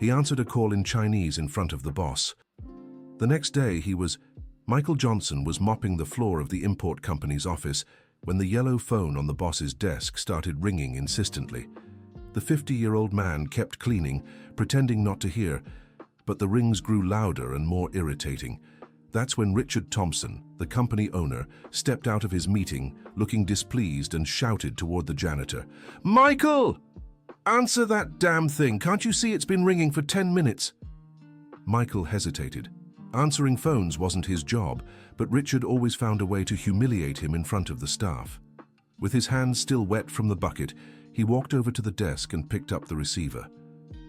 He answered a call in Chinese in front of the boss. The next day Michael Johnson was mopping the floor of the import company's office when the yellow phone on the boss's desk started ringing insistently. The 50-year-old man kept cleaning, pretending not to hear, but the rings grew louder and more irritating. That's when Richard Thompson, the company owner, stepped out of his meeting, looking displeased, and shouted toward the janitor, "Michael! Answer that damn thing! Can't you see it's been ringing for 10 minutes?" Michael hesitated. Answering phones wasn't his job, but Richard always found a way to humiliate him in front of the staff. With his hands still wet from the bucket, he walked over to the desk and picked up the receiver.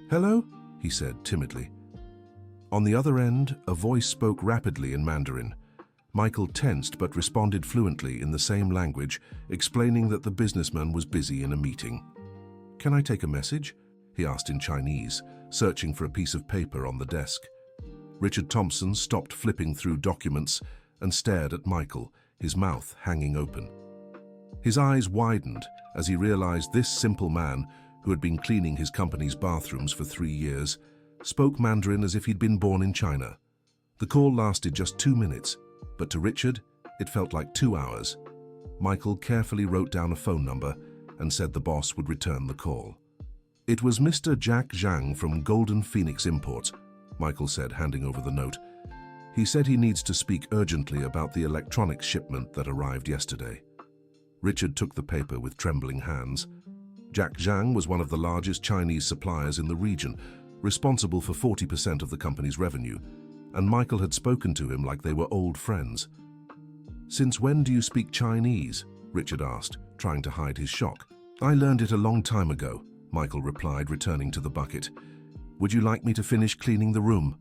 "Hello?" he said timidly. On the other end, a voice spoke rapidly in Mandarin. Michael tensed but responded fluently in the same language, explaining that the businessman was busy in a meeting. "Can I take a message?" he asked in Chinese, searching for a piece of paper on the desk. Richard Thompson stopped flipping through documents and stared at Michael, his mouth hanging open. His eyes widened as he realized this simple man, who had been cleaning his company's bathrooms for 3 years, spoke Mandarin as if he'd been born in China. The call lasted just 2 minutes, but to Richard, it felt like 2 hours. Michael carefully wrote down a phone number and said the boss would return the call. "It was Mr. Jack Zhang from Golden Phoenix Imports," Michael said, handing over the note. "He said he needs to speak urgently about the electronics shipment that arrived yesterday." Richard took the paper with trembling hands. Jack Zhang was one of the largest Chinese suppliers in the region, responsible for 40% of the company's revenue, and Michael had spoken to him like they were old friends. "Since when do you speak Chinese?" Richard asked, trying to hide his shock. "I learned it a long time ago," Michael replied, returning to the bucket. "Would you like me to finish cleaning the room?"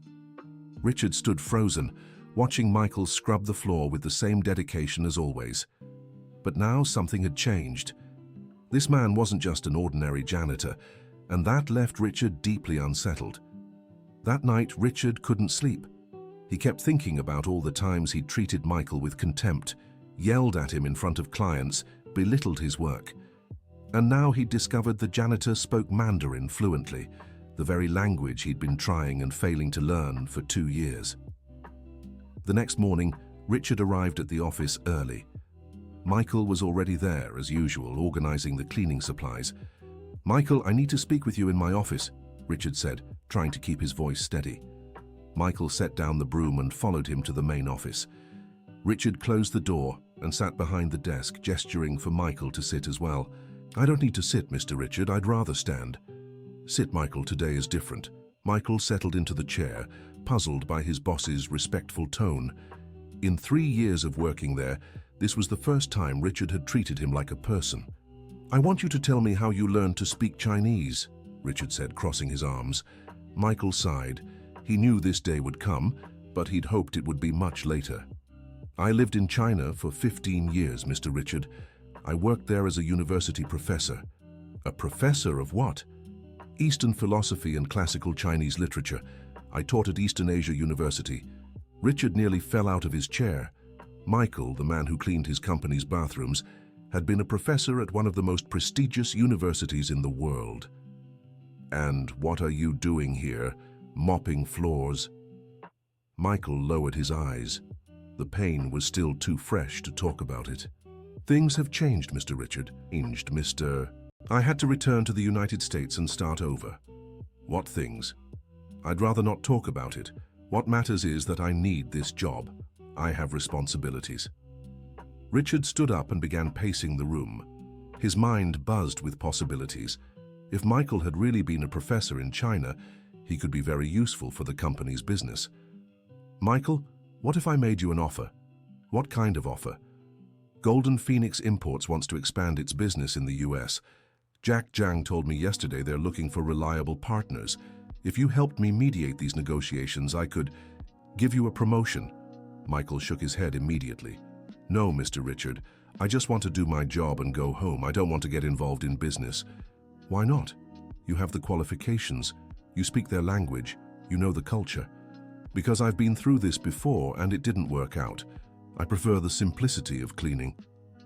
Richard stood frozen, watching Michael scrub the floor with the same dedication as always. But now something had changed. This man wasn't just an ordinary janitor, and that left Richard deeply unsettled. That night, Richard couldn't sleep. He kept thinking about all the times he'd treated Michael with contempt, yelled at him in front of clients, belittled his work. And now he'd discovered the janitor spoke Mandarin fluently, the very language he'd been trying and failing to learn for 2 years. The next morning, Richard arrived at the office early. Michael was already there, as usual, organizing the cleaning supplies. "Michael, I need to speak with you in my office," Richard said, trying to keep his voice steady. Michael set down the broom and followed him to the main office. Richard closed the door and sat behind the desk, gesturing for Michael to sit as well. "I don't need to sit, Mr. Richard. I'd rather stand." "Sit, Michael. Today is different." Michael settled into the chair, puzzled by his boss's respectful tone. In 3 years of working there, this was the first time Richard had treated him like a person. "I want you to tell me how you learned to speak Chinese," Richard said, crossing his arms. Michael sighed. He knew this day would come, but he'd hoped it would be much later. "I lived in China for 15 years, Mr. Richard. I worked there as a university professor." "A professor of what?" "Eastern philosophy and classical Chinese literature. I taught at Eastern Asia University." Richard nearly fell out of his chair. Michael, the man who cleaned his company's bathrooms, had been a professor at one of the most prestigious universities in the world. "And what are you doing here, mopping floors?" Michael lowered his eyes. The pain was still too fresh to talk about it. "Things have changed, Mr. Richard." "I had to return to the United States and start over." "What things?" "I'd rather not talk about it. What matters is that I need this job. I have responsibilities." Richard stood up and began pacing the room. His mind buzzed with possibilities. If Michael had really been a professor in China, he could be very useful for the company's business. "Michael, what if I made you an offer?" "What kind of offer?" "Golden Phoenix Imports wants to expand its business in the US. Jack Zhang told me yesterday they're looking for reliable partners. If you helped me mediate these negotiations, I could give you a promotion." Michael shook his head immediately. "No, Mr. Richard. I just want to do my job and go home. I don't want to get involved in business." "Why not? You have the qualifications. You speak their language. You know the culture." "Because I've been through this before and it didn't work out. I prefer the simplicity of cleaning."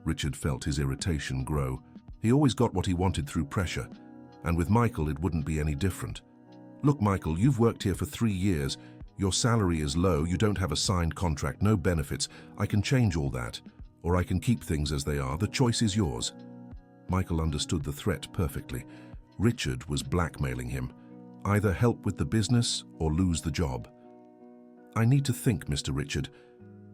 Richard felt his irritation grow. He always got what he wanted through pressure, and with Michael it wouldn't be any different. Look, Michael, you've worked here for 3 years. Your salary is low, you don't have a signed contract, no benefits. I can change all that, or I can keep things as they are. The choice is yours. Michael understood the threat perfectly. Richard was blackmailing him. Either help with the business or lose the job. I need to think, Mr. Richard.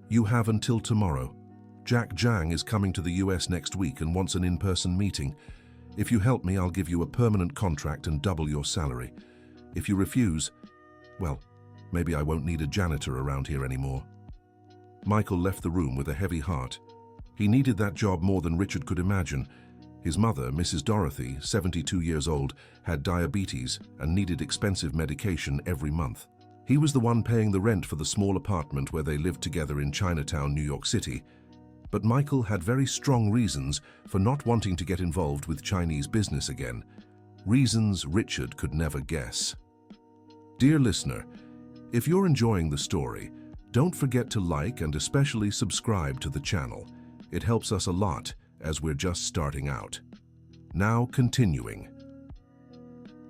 You have until tomorrow. Jack Zhang is coming to the US next week and wants an in-person meeting. If you help me, I'll give you a permanent contract and double your salary. If you refuse, well, maybe I won't need a janitor around here anymore. Michael left the room with a heavy heart. He needed that job more than Richard could imagine. His mother, Mrs. Dorothy, 72 years old, had diabetes and needed expensive medication every month. He was the one paying the rent for the small apartment where they lived together in Chinatown, New York City. But Michael had very strong reasons for not wanting to get involved with Chinese business again. Reasons Richard could never guess. Dear listener, if you're enjoying the story, don't forget to like and especially subscribe to the channel. It helps us a lot as we're just starting out. Now continuing.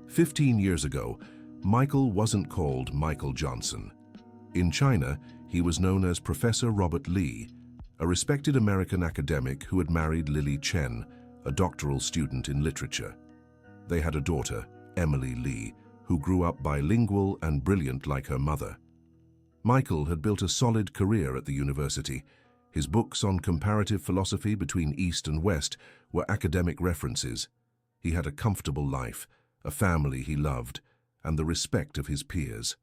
15 years ago, Michael wasn't called Michael Johnson. In China, he was known as Professor Robert Lee, a respected American academic who had married Lily Chen, a doctoral student in literature. They had a daughter, Emily Lee, who grew up bilingual and brilliant like her mother. Michael had built a solid career at the university. His books on comparative philosophy between East and West were academic references. He had a comfortable life, a family he loved, and the respect of his peers.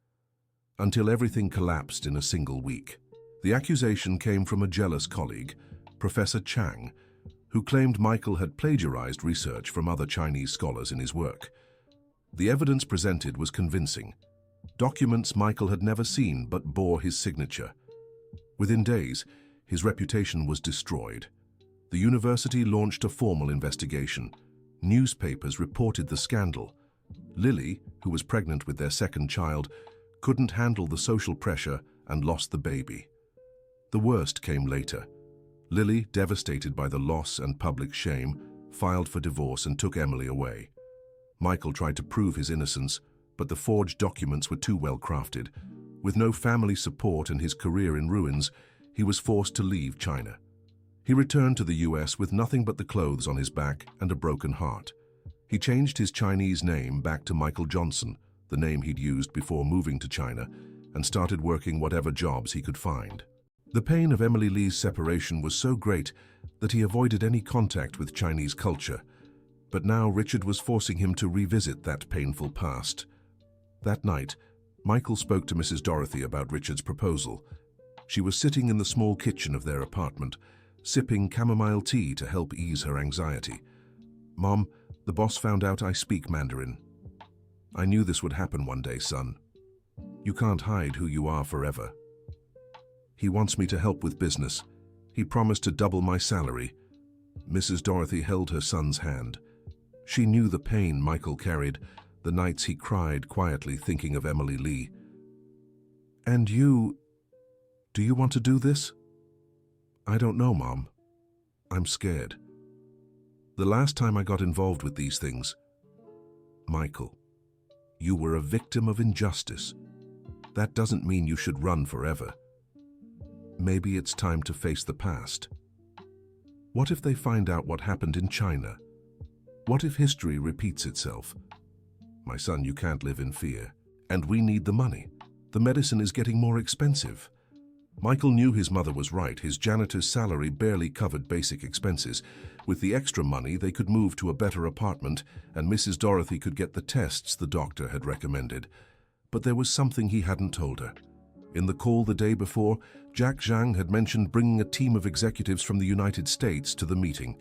Until everything collapsed in a single week. The accusation came from a jealous colleague, Professor Chang, who claimed Michael had plagiarized research from other Chinese scholars in his work. The evidence presented was convincing. Documents Michael had never seen but bore his signature. Within days, his reputation was destroyed. The university launched a formal investigation. Newspapers reported the scandal. Lily, who was pregnant with their second child, couldn't handle the social pressure and lost the baby. The worst came later. Lily, devastated by the loss and public shame, filed for divorce and took Emily away. Michael tried to prove his innocence, but the forged documents were too well crafted. With no family support and his career in ruins, he was forced to leave China. He returned to the US with nothing but the clothes on his back and a broken heart. He changed his Chinese name back to Michael Johnson, the name he'd used before moving to China, and started working whatever jobs he could find. The pain of Emily Lee's separation was so great that he avoided any contact with Chinese culture. But now Richard was forcing him to revisit that painful past. That night, Michael spoke to Mrs. Dorothy about Richard's proposal. She was sitting in the small kitchen of their apartment, sipping chamomile tea to help ease her anxiety. "Mom, the boss found out I speak Mandarin. I knew this would happen one day, son. You can't hide who you are forever. He wants me to help with business. He promised to double my salary." Mrs. Dorothy held her son's hand. She knew the pain Michael carried, the nights he cried quietly thinking of Emily Lee. "And do you want to do this?" "I don't know, Mom. I'm scared. The last time I got involved with these things..." "Michael, you were a victim of injustice. That doesn't mean you should run forever. Maybe it's time to face the past. What if they find out what happened in China? What if history repeats itself? My son, you can't live in fear. And we need the money. The medicine is getting more expensive." Michael knew his mother was right. His janitor's salary barely covered basic expenses. With the extra money, they could move to a better apartment, and Mrs. Dorothy could get the tests the doctor had recommended. But there was something he hadn't told her. In the call the day before, Jack Zhang had mentioned bringing a team of executives from the United States to the meeting.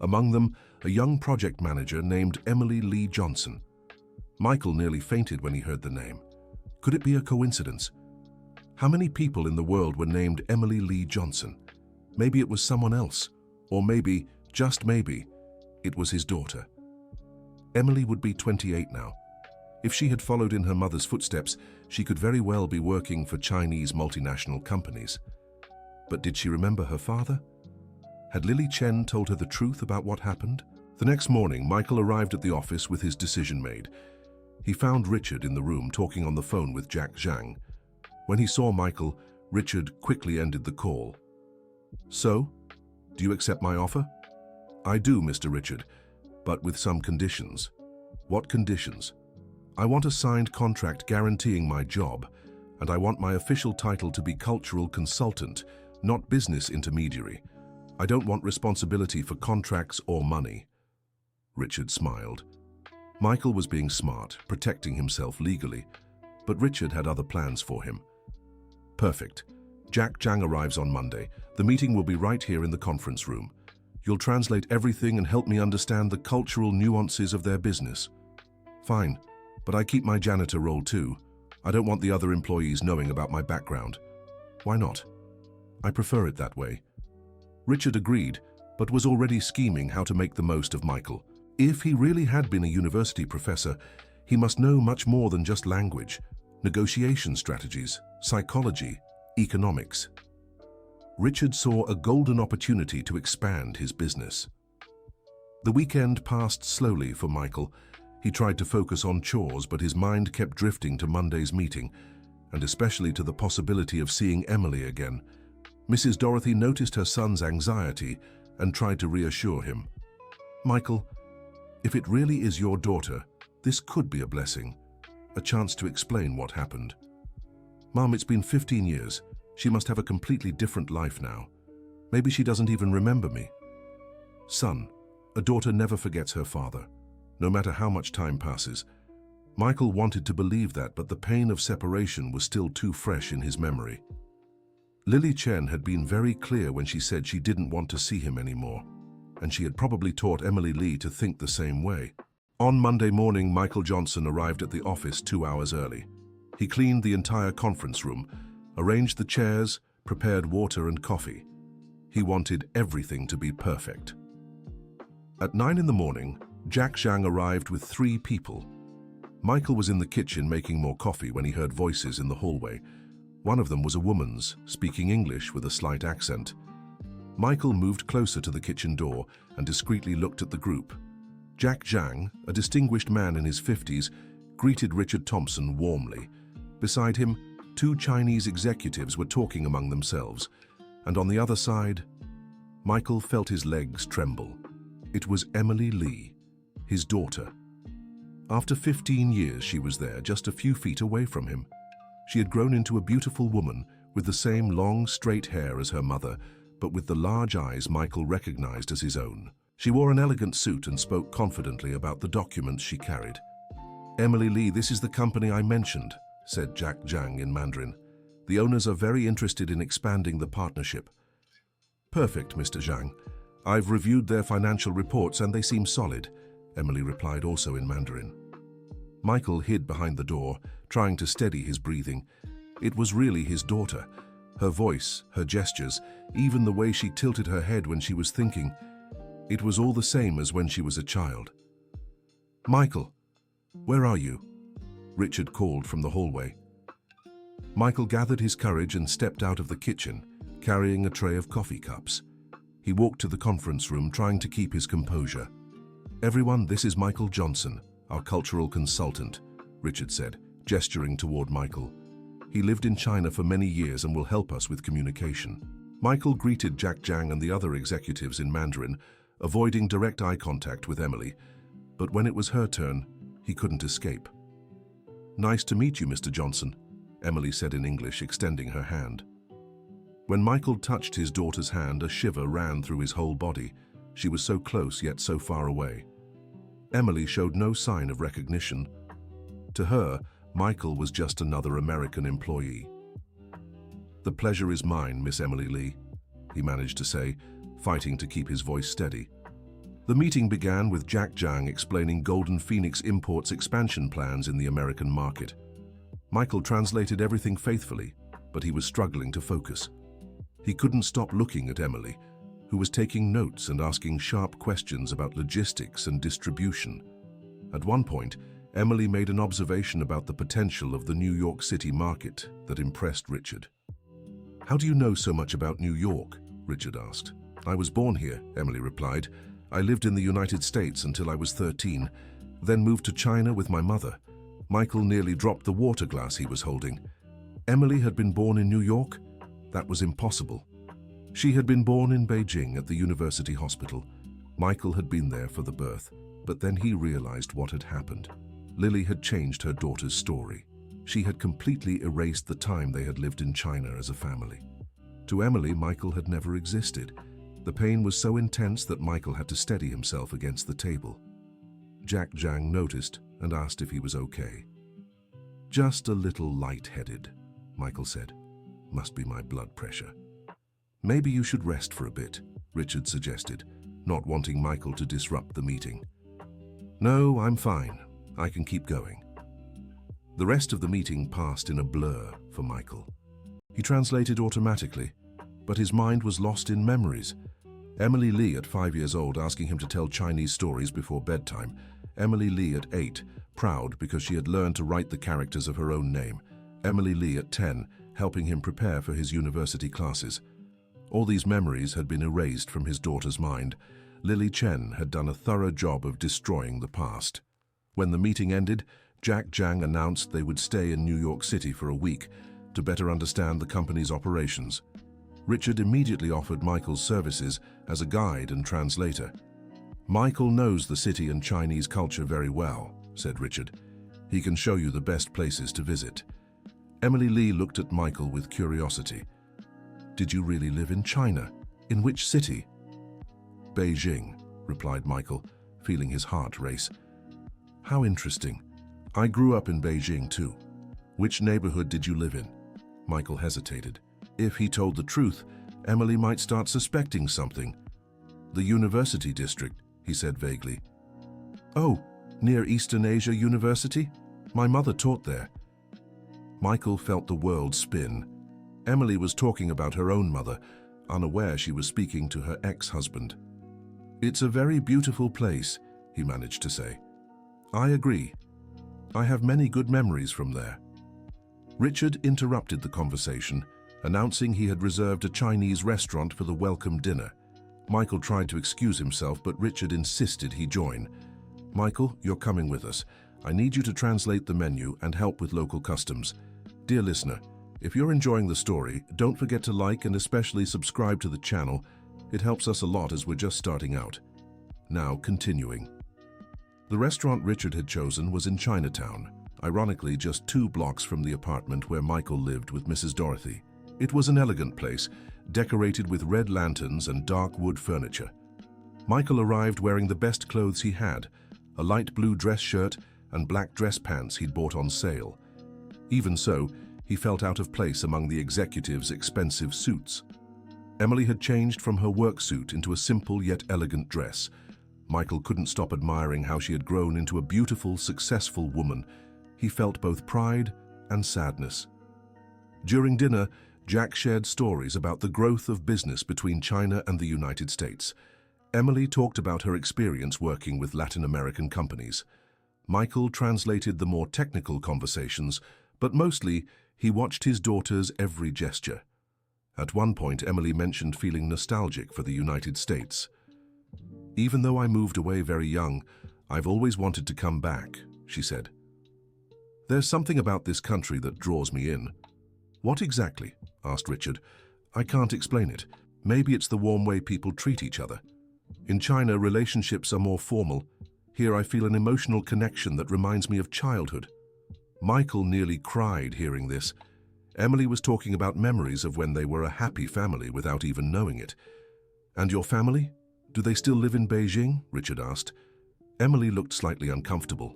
Among them, a young project manager named Emily Lee Johnson. Michael nearly fainted when he heard the name. Could it be a coincidence? How many people in the world were named Emily Lee Johnson? Maybe it was someone else, or maybe, just maybe, it was his daughter. Emily would be 28 now. If she had followed in her mother's footsteps, she could very well be working for Chinese multinational companies. But did she remember her father? Had Lily Chen told her the truth about what happened? The next morning, Michael arrived at the office with his decision made. He found Richard in the room talking on the phone with Jack Zhang. When he saw Michael, Richard quickly ended the call. "So, do you accept my offer?" "I do, Mr. Richard, but with some conditions." "What conditions?" "I want a signed contract guaranteeing my job, and I want my official title to be cultural consultant, not business intermediary. I don't want responsibility for contracts or money." Richard smiled. Michael was being smart, protecting himself legally, but Richard had other plans for him. "Perfect. Jack Zhang arrives on Monday. The meeting will be right here in the conference room. You'll translate everything and help me understand the cultural nuances of their business." "Fine, but I keep my janitor role too. I don't want the other employees knowing about my background." "Why not?" "I prefer it that way." Richard agreed, but was already scheming how to make the most of Michael. If he really had been a university professor, he must know much more than just language, negotiation strategies, psychology, economics. Richard saw a golden opportunity to expand his business. The weekend passed slowly for Michael. He tried to focus on chores, but his mind kept drifting to Monday's meeting, and especially to the possibility of seeing Emily again. Mrs. Dorothy noticed her son's anxiety and tried to reassure him. "Michael, if it really is your daughter, this could be a blessing, a chance to explain what happened." "Mom, it's been 15 years. She must have a completely different life now. Maybe she doesn't even remember me." "Son, a daughter never forgets her father, no matter how much time passes." Michael wanted to believe that, but the pain of separation was still too fresh in his memory. Lily Chen had been very clear when she said she didn't want to see him anymore, and she had probably taught Emily Lee to think the same way. On Monday morning, Michael Johnson arrived at the office 2 hours early. He cleaned the entire conference room, arranged the chairs, prepared water and coffee. He wanted everything to be perfect. At 9 in the morning, Jack Zhang arrived with 3 people. Michael was in the kitchen making more coffee when he heard voices in the hallway. One of them was a woman's, speaking English with a slight accent. Michael moved closer to the kitchen door and discreetly looked at the group. Jack Zhang, a distinguished man in his 50s, greeted Richard Thompson warmly. Beside him, 2 Chinese executives were talking among themselves, and on the other side, Michael felt his legs tremble. It was Emily Lee, his daughter. After 15 years, she was there, just a few feet away from him. She had grown into a beautiful woman with the same long, straight hair as her mother, but with the large eyes Michael recognized as his own. She wore an elegant suit and spoke confidently about the documents she carried. "Emily Lee, this is the company I mentioned," said Jack Zhang in Mandarin. "The owners are very interested in expanding the partnership." "Perfect, Mr. Zhang. I've reviewed their financial reports and they seem solid," Emily replied, also in Mandarin. Michael hid behind the door, trying to steady his breathing. It was really his daughter. Her voice, her gestures, even the way she tilted her head when she was thinking. It was all the same as when she was a child. "Michael, where are you?" Richard called from the hallway. Michael gathered his courage and stepped out of the kitchen, carrying a tray of coffee cups. He walked to the conference room, trying to keep his composure. "Everyone, this is Michael Johnson, our cultural consultant," Richard said, gesturing toward Michael. "He lived in China for many years and will help us with communication." Michael greeted Jack Zhang and the other executives in Mandarin, avoiding direct eye contact with Emily, but when it was her turn, he couldn't escape. "Nice to meet you, Mr. Johnson," Emily said in English, extending her hand. When Michael touched his daughter's hand, a shiver ran through his whole body. She was so close yet so far away. Emily showed no sign of recognition. To her, Michael was just another American employee. "The pleasure is mine, Miss Emily Lee," he managed to say, fighting to keep his voice steady. The meeting began with Jack Zhang explaining Golden Phoenix Imports' expansion plans in the American market. Michael translated everything faithfully, but he was struggling to focus. He couldn't stop looking at Emily, who was taking notes and asking sharp questions about logistics and distribution. At one point, Emily made an observation about the potential of the New York City market that impressed Richard. "How do you know so much about New York?" Richard asked. "I was born here," Emily replied. "I lived in the United States until I was 13, then moved to China with my mother. Michael nearly dropped the water glass he was holding. Emily had been born in New York? That was impossible. She had been born in Beijing at the University Hospital. Michael had been there for the birth, but then he realized what had happened. Lily had changed her daughter's story. She had completely erased the time they had lived in China as a family. To Emily, Michael had never existed. The pain was so intense that Michael had to steady himself against the table. Jack Zhang noticed and asked if he was okay. "Just a little light-headed," Michael said. "Must be my blood pressure." "Maybe you should rest for a bit," Richard suggested, not wanting Michael to disrupt the meeting. "No, I'm fine. I can keep going." The rest of the meeting passed in a blur for Michael. He translated automatically, but his mind was lost in memories. Emily Lee at 5 years old asking him to tell Chinese stories before bedtime. Emily Lee at 8, proud because she had learned to write the characters of her own name. Emily Lee at 10, helping him prepare for his university classes. All these memories had been erased from his daughter's mind. Lily Chen had done a thorough job of destroying the past. When the meeting ended, Jack Zhang announced they would stay in New York City for a week to better understand the company's operations. Richard immediately offered Michael's services as a guide and translator. "Michael knows the city and Chinese culture very well," said Richard. "He can show you the best places to visit." Emily Lee looked at Michael with curiosity. "Did you really live in China? In which city?" "Beijing," replied Michael, feeling his heart race. "How interesting. I grew up in Beijing too. Which neighborhood did you live in?" Michael hesitated. If he told the truth, Emily might start suspecting something. "The University District," he said vaguely. "Oh, near Eastern Asia University? My mother taught there." Michael felt the world spin. Emily was talking about her own mother, unaware she was speaking to her ex-husband. "It's a very beautiful place," he managed to say. "I agree. I have many good memories from there." Richard interrupted the conversation, announcing he had reserved a Chinese restaurant for the welcome dinner. Michael tried to excuse himself, but Richard insisted he join. "Michael, you're coming with us. I need you to translate the menu and help with local customs. Dear listener, if you're enjoying the story, don't forget to like and especially subscribe to the channel. It helps us a lot as we're just starting out." Now, continuing. The restaurant Richard had chosen was in Chinatown, ironically just 2 blocks from the apartment where Michael lived with Mrs. Dorothy. It was an elegant place, decorated with red lanterns and dark wood furniture. Michael arrived wearing the best clothes he had, a light blue dress shirt and black dress pants he'd bought on sale. Even so, he felt out of place among the executives' expensive suits. Emily had changed from her work suit into a simple yet elegant dress. Michael couldn't stop admiring how she had grown into a beautiful, successful woman. He felt both pride and sadness. During dinner, Jack shared stories about the growth of business between China and the United States. Emily talked about her experience working with Latin American companies. Michael translated the more technical conversations, but mostly he watched his daughter's every gesture. At one point, Emily mentioned feeling nostalgic for the United States. "Even though I moved away very young, I've always wanted to come back," she said. "There's something about this country that draws me in." "What exactly?" asked Richard. "I can't explain it. Maybe it's the warm way people treat each other. In China, relationships are more formal. Here I feel an emotional connection that reminds me of childhood." Michael nearly cried hearing this. Emily was talking about memories of when they were a happy family without even knowing it. "And your family? Do they still live in Beijing?" Richard asked. Emily looked slightly uncomfortable.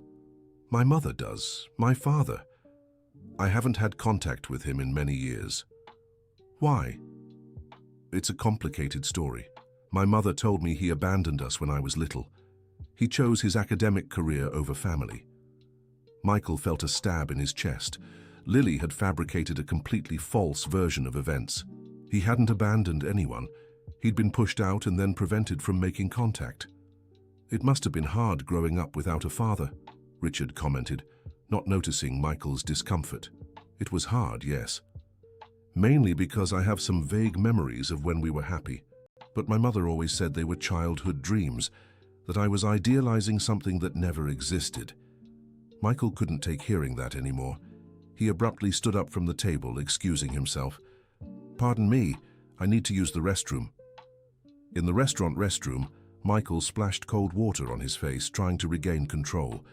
"My mother does. My father. I haven't had contact with him in many years." "Why?" "It's a complicated story. My mother told me he abandoned us when I was little. He chose his academic career over family." Michael felt a stab in his chest. Lily had fabricated a completely false version of events. He hadn't abandoned anyone. He'd been pushed out and then prevented from making contact. "It must have been hard growing up without a father," Richard commented, not noticing Michael's discomfort. "It was hard, yes. Mainly because I have some vague memories of when we were happy. But my mother always said they were childhood dreams, that I was idealizing something that never existed. Michael couldn't take hearing that anymore. He abruptly stood up from the table, excusing himself. "Pardon me, I need to use the restroom." In the restaurant restroom, Michael splashed cold water on his face, trying to regain control.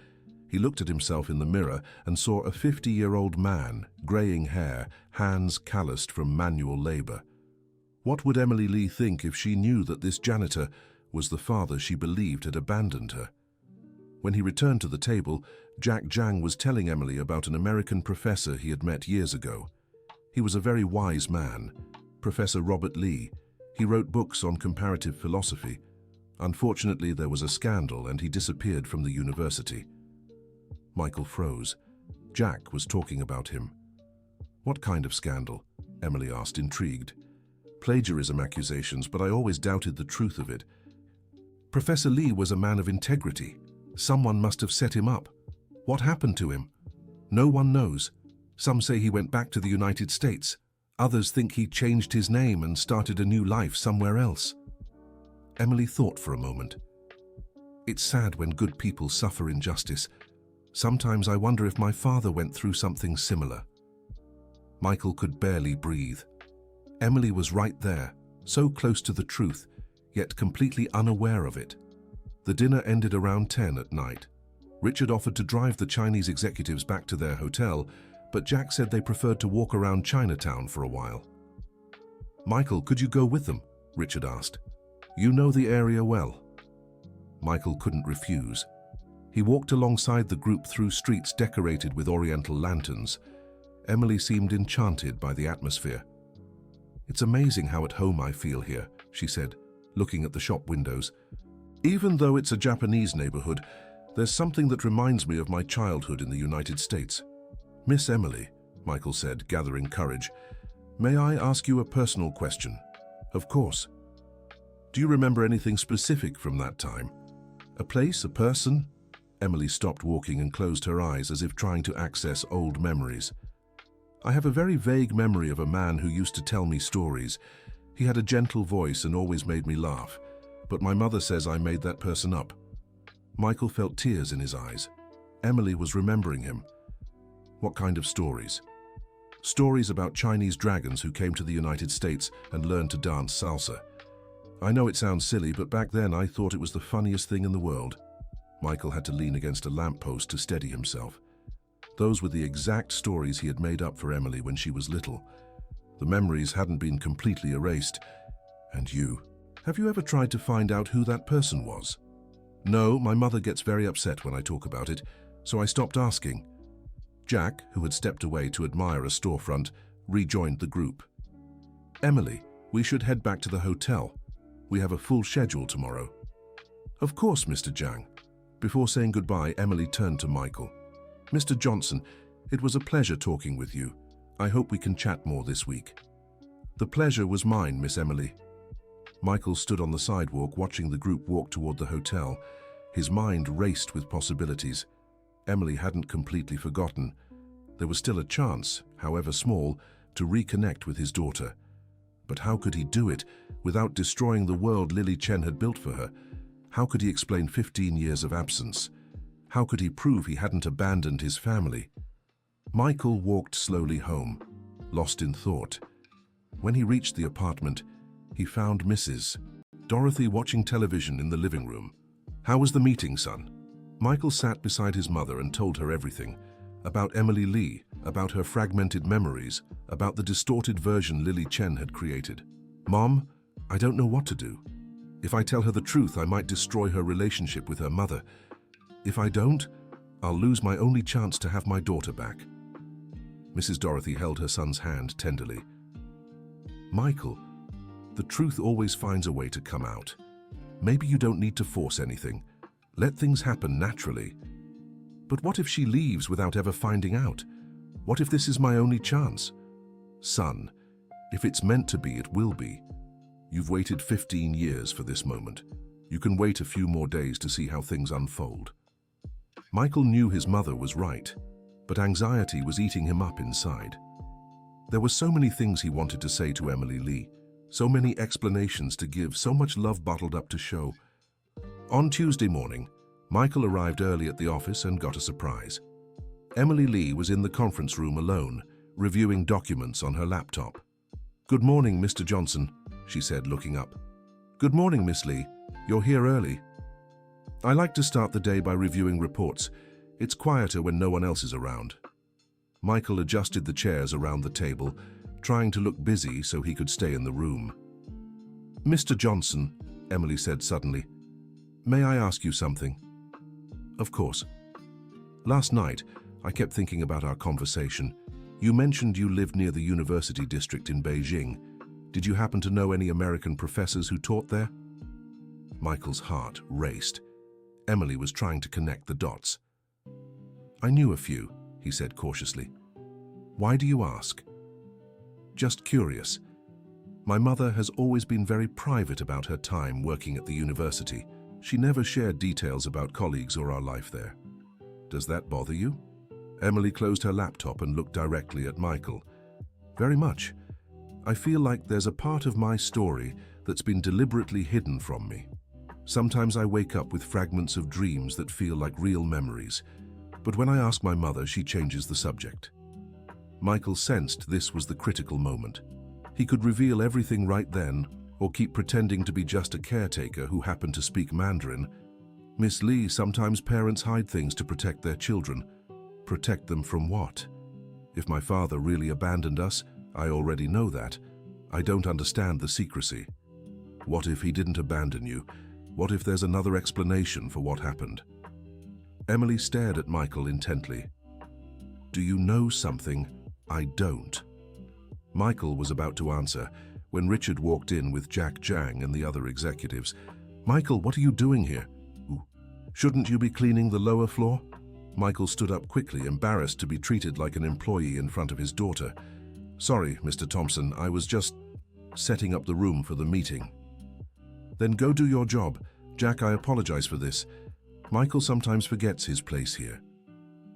He looked at himself in the mirror and saw a 50-year-old man, graying hair, hands calloused from manual labor. What would Emily Lee think if she knew that this janitor was the father she believed had abandoned her? When he returned to the table, Jack Jang was telling Emily about an American professor he had met years ago. He was a very wise man, Professor Robert Lee. He wrote books on comparative philosophy. Unfortunately, there was a scandal and he disappeared from the university. Michael froze. Jack was talking about him. "What kind of scandal?" Emily asked, intrigued. "Plagiarism accusations, but I always doubted the truth of it. Professor Lee was a man of integrity. Someone must have set him up. What happened to him? No one knows. Some say he went back to the United States. Others think he changed his name and started a new life somewhere else." Emily thought for a moment. "It's sad when good people suffer injustice. Sometimes I wonder if my father went through something similar." Michael could barely breathe. Emily was right there, so close to the truth, yet completely unaware of it. The dinner ended around 10 at night. Richard offered to drive the Chinese executives back to their hotel, but Jack said they preferred to walk around Chinatown for a while. "Michael, could you go with them?" Richard asked. "You know the area well." Michael couldn't refuse. He walked alongside the group through streets decorated with oriental lanterns. Emily seemed enchanted by the atmosphere. "It's amazing how at home I feel here," she said, looking at the shop windows. "Even though it's a Japanese neighborhood, there's something that reminds me of my childhood in the United States." "Miss Emily," Michael said, gathering courage, "may I ask you a personal question?" "Of course." "Do you remember anything specific from that time? A place, a person?" Emily stopped walking and closed her eyes as if trying to access old memories. "I have a very vague memory of a man who used to tell me stories. He had a gentle voice and always made me laugh, but my mother says I made that person up." Michael felt tears in his eyes. Emily was remembering him. "What kind of stories?" "Stories about Chinese dragons who came to the United States and learned to dance salsa. I know it sounds silly, but back then I thought it was the funniest thing in the world." Michael had to lean against a lamppost to steady himself. Those were the exact stories he had made up for Emily when she was little. The memories hadn't been completely erased. "And you? Have you ever tried to find out who that person was?" "No, my mother gets very upset when I talk about it, so I stopped asking." Jack, who had stepped away to admire a storefront, rejoined the group. "Emily, we should head back to the hotel. We have a full schedule tomorrow." "Of course, Mr. Jang." Before saying goodbye, Emily turned to Michael. "Mr. Johnson, it was a pleasure talking with you. I hope we can chat more this week." "The pleasure was mine, Miss Emily." Michael stood on the sidewalk watching the group walk toward the hotel. His mind raced with possibilities. Emily hadn't completely forgotten. There was still a chance, however small, to reconnect with his daughter. But how could he do it without destroying the world Lily Chen had built for her? How could he explain 15 years of absence? How could he prove he hadn't abandoned his family? Michael walked slowly home, lost in thought. When he reached the apartment, he found Mrs. Dorothy watching television in the living room. "How was the meeting, son?" Michael sat beside his mother and told her everything. About Emily Lee, about her fragmented memories, about the distorted version Lily Chen had created. "Mom, I don't know what to do. If I tell her the truth, I might destroy her relationship with her mother. If I don't, I'll lose my only chance to have my daughter back." Mrs. Dorothy held her son's hand tenderly. "Michael, the truth always finds a way to come out. Maybe you don't need to force anything. Let things happen naturally. But what if she leaves without ever finding out? What if this is my only chance? Son, if it's meant to be, it will be. You've waited 15 years for this moment. You can wait a few more days to see how things unfold." Michael knew his mother was right, but anxiety was eating him up inside. There were so many things he wanted to say to Emily Lee, so many explanations to give, so much love bottled up to show. On Tuesday morning, Michael arrived early at the office and got a surprise. Emily Lee was in the conference room alone, reviewing documents on her laptop. "Good morning, Mr. Johnson," she said, looking up. "Good morning, Miss Lee. You're here early." "I like to start the day by reviewing reports. It's quieter when no one else is around." Michael adjusted the chairs around the table, trying to look busy so he could stay in the room. "Mr. Johnson," Emily said suddenly, "may I ask you something?" "Of course." "Last night, I kept thinking about our conversation. You mentioned you lived near the university district in Beijing. Did you happen to know any American professors who taught there?" Michael's heart raced. Emily was trying to connect the dots. "I knew a few," he said cautiously. "Why do you ask?" "Just curious. My mother has always been very private about her time working at the university. She never shared details about colleagues or our life there." "Does that bother you?" Emily closed her laptop and looked directly at Michael. "Very much. I feel like there's a part of my story that's been deliberately hidden from me. Sometimes I wake up with fragments of dreams that feel like real memories, but when I ask my mother, she changes the subject." Michael sensed this was the critical moment. He could reveal everything right then, or keep pretending to be just a caretaker who happened to speak Mandarin. "Miss Lee, sometimes parents hide things to protect their children. Protect them from what? If my father really abandoned us, I already know that. I don't understand the secrecy. What if he didn't abandon you? What if there's another explanation for what happened?" Emily stared at Michael intently. "Do you know something I don't?" Michael was about to answer when Richard walked in with Jack Jang and the other executives. "Michael, what are you doing here? Shouldn't you be cleaning the lower floor?" Michael stood up quickly, embarrassed to be treated like an employee in front of his daughter. "Sorry, Mr. Thompson, I was just setting up the room for the meeting." "Then go do your job. Jack, I apologize for this. Michael sometimes forgets his place here."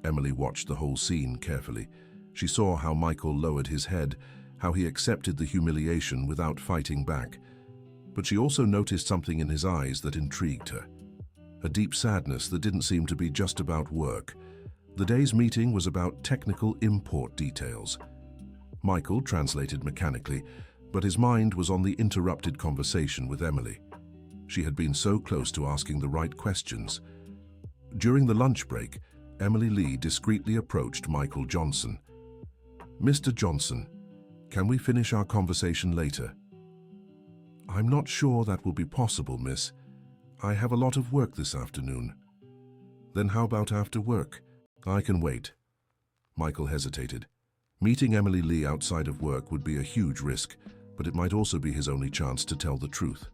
Emily watched the whole scene carefully. She saw how Michael lowered his head, how he accepted the humiliation without fighting back. But she also noticed something in his eyes that intrigued her. A deep sadness that didn't seem to be just about work. The day's meeting was about technical import details. Michael translated mechanically, but his mind was on the interrupted conversation with Emily. She had been so close to asking the right questions. During the lunch break, Emily Lee discreetly approached Michael Johnson. "Mr. Johnson, can we finish our conversation later?" "I'm not sure that will be possible, miss. I have a lot of work this afternoon." "Then how about after work? I can wait." Michael hesitated. Meeting Emily Lee outside of work would be a huge risk, but it might also be his only chance to tell the truth.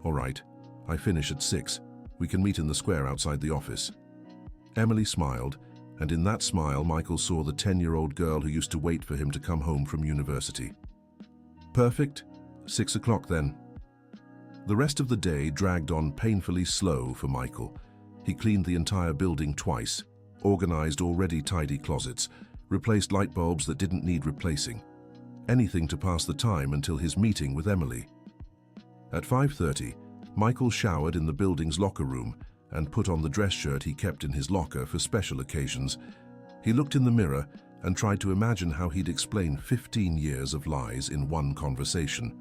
"All right, I finish at 6. We can meet in the square outside the office." Emily smiled, and in that smile Michael saw the 10-year-old girl who used to wait for him to come home from university. "Perfect. 6 o'clock then." The rest of the day dragged on painfully slow for Michael. He cleaned the entire building twice, organized already tidy closets, replaced light bulbs that didn't need replacing. Anything to pass the time until his meeting with Emily. At 5:30, Michael showered in the building's locker room and put on the dress shirt he kept in his locker for special occasions. He looked in the mirror and tried to imagine how he'd explain 15 years of lies in one conversation.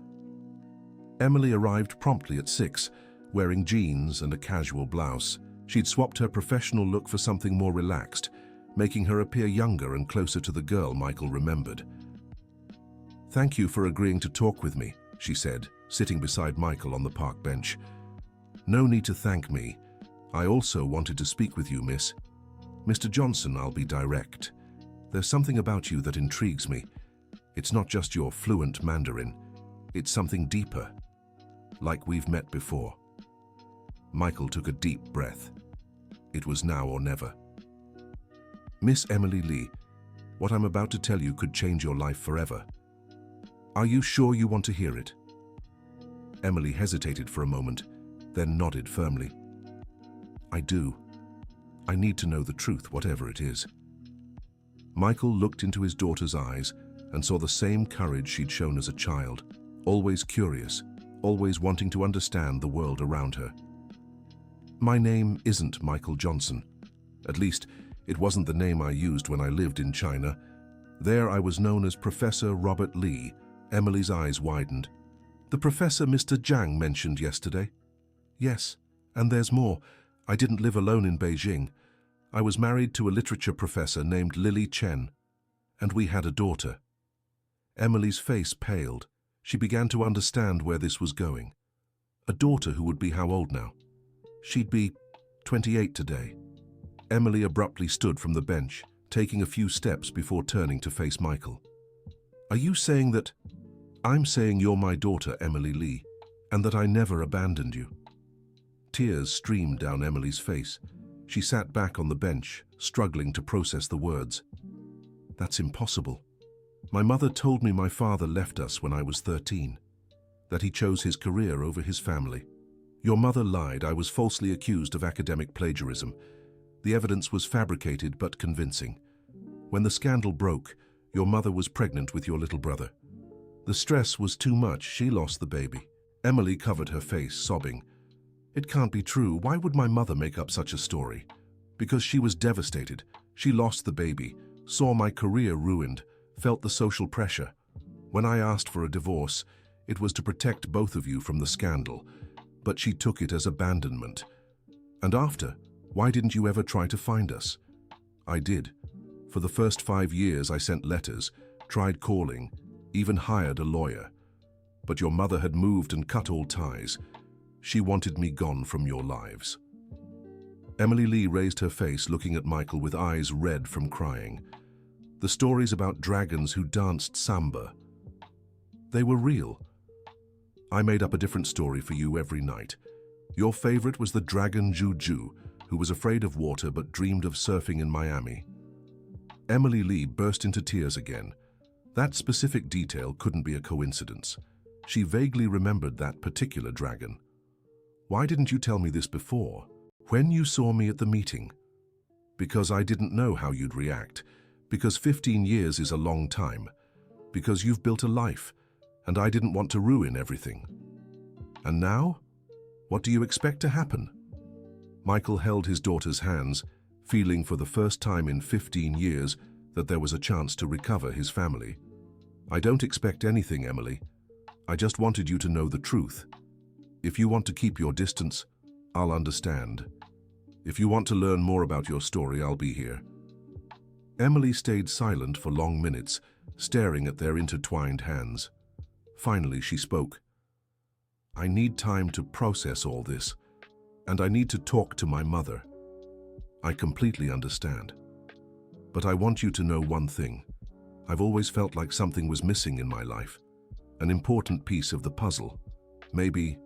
Emily arrived promptly at 6, wearing jeans and a casual blouse. She'd swapped her professional look for something more relaxed, making her appear younger and closer to the girl Michael remembered. "Thank you for agreeing to talk with me," she said, sitting beside Michael on the park bench. "No need to thank me. I also wanted to speak with you, miss. Mr. Johnson, I'll be direct. There's something about you that intrigues me. It's not just your fluent Mandarin. It's something deeper. Like we've met before." Michael took a deep breath. It was now or never. "Miss Emily Lee, what I'm about to tell you could change your life forever. Are you sure you want to hear it?" Emily hesitated for a moment, then nodded firmly. "I do. I need to know the truth, whatever it is." Michael looked into his daughter's eyes and saw the same courage she'd shown as a child, always curious, always wanting to understand the world around her. "My name isn't Michael Johnson. At least, It wasn't the name I used when I lived in China. There I was known as Professor Robert Lee. Emily's eyes widened. The professor Mr. Jiang mentioned yesterday? Yes, and there's more. I didn't live alone in Beijing. I was married to a literature professor named Lily Chen, and we had a daughter. Emily's face paled. She began to understand where this was going. A daughter who would be how old now? She'd be 28 today. Emily abruptly stood from the bench, taking a few steps before turning to face Michael. Are you saying that... I'm saying you're my daughter, Emily Lee, and that I never abandoned you. Tears streamed down Emily's face. She sat back on the bench, struggling to process the words. That's impossible. My mother told me my father left us when I was 13, that he chose his career over his family. Your mother lied. I was falsely accused of academic plagiarism. The evidence was fabricated but convincing. When the scandal broke, your mother was pregnant with your little brother. The stress was too much. She lost the baby. Emily covered her face, sobbing. It can't be true. Why would my mother make up such a story? Because she was devastated. She lost the baby, saw my career ruined, felt the social pressure. When I asked for a divorce, it was to protect both of you from the scandal, but she took it as abandonment. And after, why didn't you ever try to find us? I did. For the first 5 years I sent letters, tried calling, even hired a lawyer. But your mother had moved and cut all ties. She wanted me gone from your lives. Emily Lee raised her face, looking at Michael with eyes red from crying. The stories about dragons who danced samba, they were real. I made up a different story for you every night. Your favorite was the dragon Juju, who was afraid of water but dreamed of surfing in Miami. Emily Lee burst into tears again. That specific detail couldn't be a coincidence. She vaguely remembered that particular dragon. Why didn't you tell me this before, when you saw me at the meeting? Because I didn't know how you'd react. Because 15 years is a long time. Because you've built a life, and I didn't want to ruin everything. And now? What do you expect to happen? Michael held his daughter's hands, feeling for the first time in 15 years that there was a chance to recover his family. I don't expect anything, Emily. I just wanted you to know the truth. If you want to keep your distance, I'll understand. If you want to learn more about your story, I'll be here. Emily stayed silent for long minutes, staring at their intertwined hands. Finally, she spoke. I need time to process all this, and I need to talk to my mother. I completely understand. But I want you to know one thing. I've always felt like something was missing in my life, an important piece of the puzzle. Maybe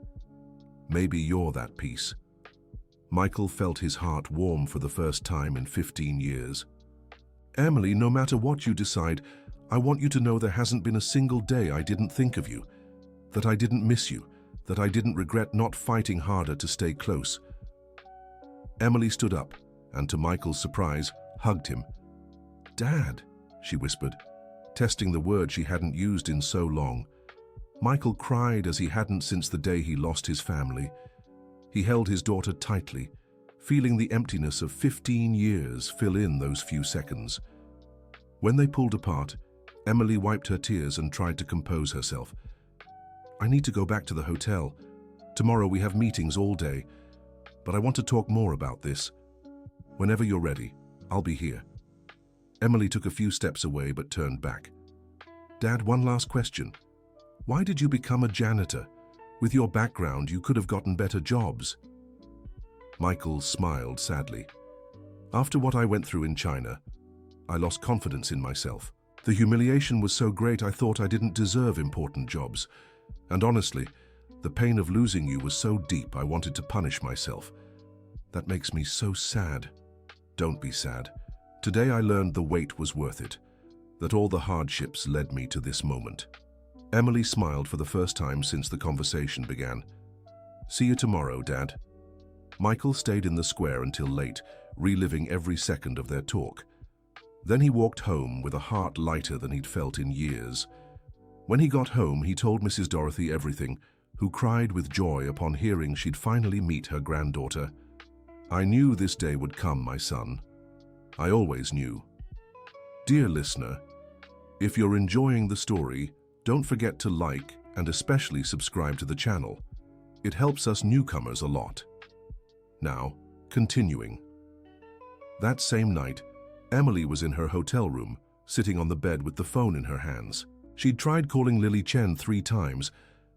you're that piece. Michael felt his heart warm for the first time in 15 years. Emily, no matter what you decide, I want you to know there hasn't been a single day I didn't think of you, that I didn't miss you, that I didn't regret not fighting harder to stay close. Emily stood up and, to Michael's surprise, hugged him. Dad, she whispered, testing the word she hadn't used in so long. Michael cried as he hadn't since the day he lost his family. He held his daughter tightly, feeling the emptiness of 15 years fill in those few seconds. When they pulled apart, Emily wiped her tears and tried to compose herself. I need to go back to the hotel. Tomorrow we have meetings all day, but I want to talk more about this. Whenever you're ready, I'll be here. Emily took a few steps away but turned back. Dad, one last question. Why did you become a janitor? With your background, you could have gotten better jobs. Michael smiled sadly. After what I went through in China, I lost confidence in myself. The humiliation was so great I thought I didn't deserve important jobs. And honestly, the pain of losing you was so deep I wanted to punish myself. That makes me so sad. Don't be sad. Today I learned the wait was worth it, that all the hardships led me to this moment. Emily smiled for the first time since the conversation began. See you tomorrow, Dad. Michael stayed in the square until late, reliving every second of their talk. Then he walked home with a heart lighter than he'd felt in years. When he got home, he told Mrs. Dorothy everything, who cried with joy upon hearing she'd finally meet her granddaughter. I knew this day would come, my son. I always knew. Dear listener, if you're enjoying the story, don't forget to like and especially subscribe to the channel. It helps us newcomers a lot. Now, continuing. That same night, Emily was in her hotel room, sitting on the bed with the phone in her hands. She'd tried calling Lily Chen 3 times,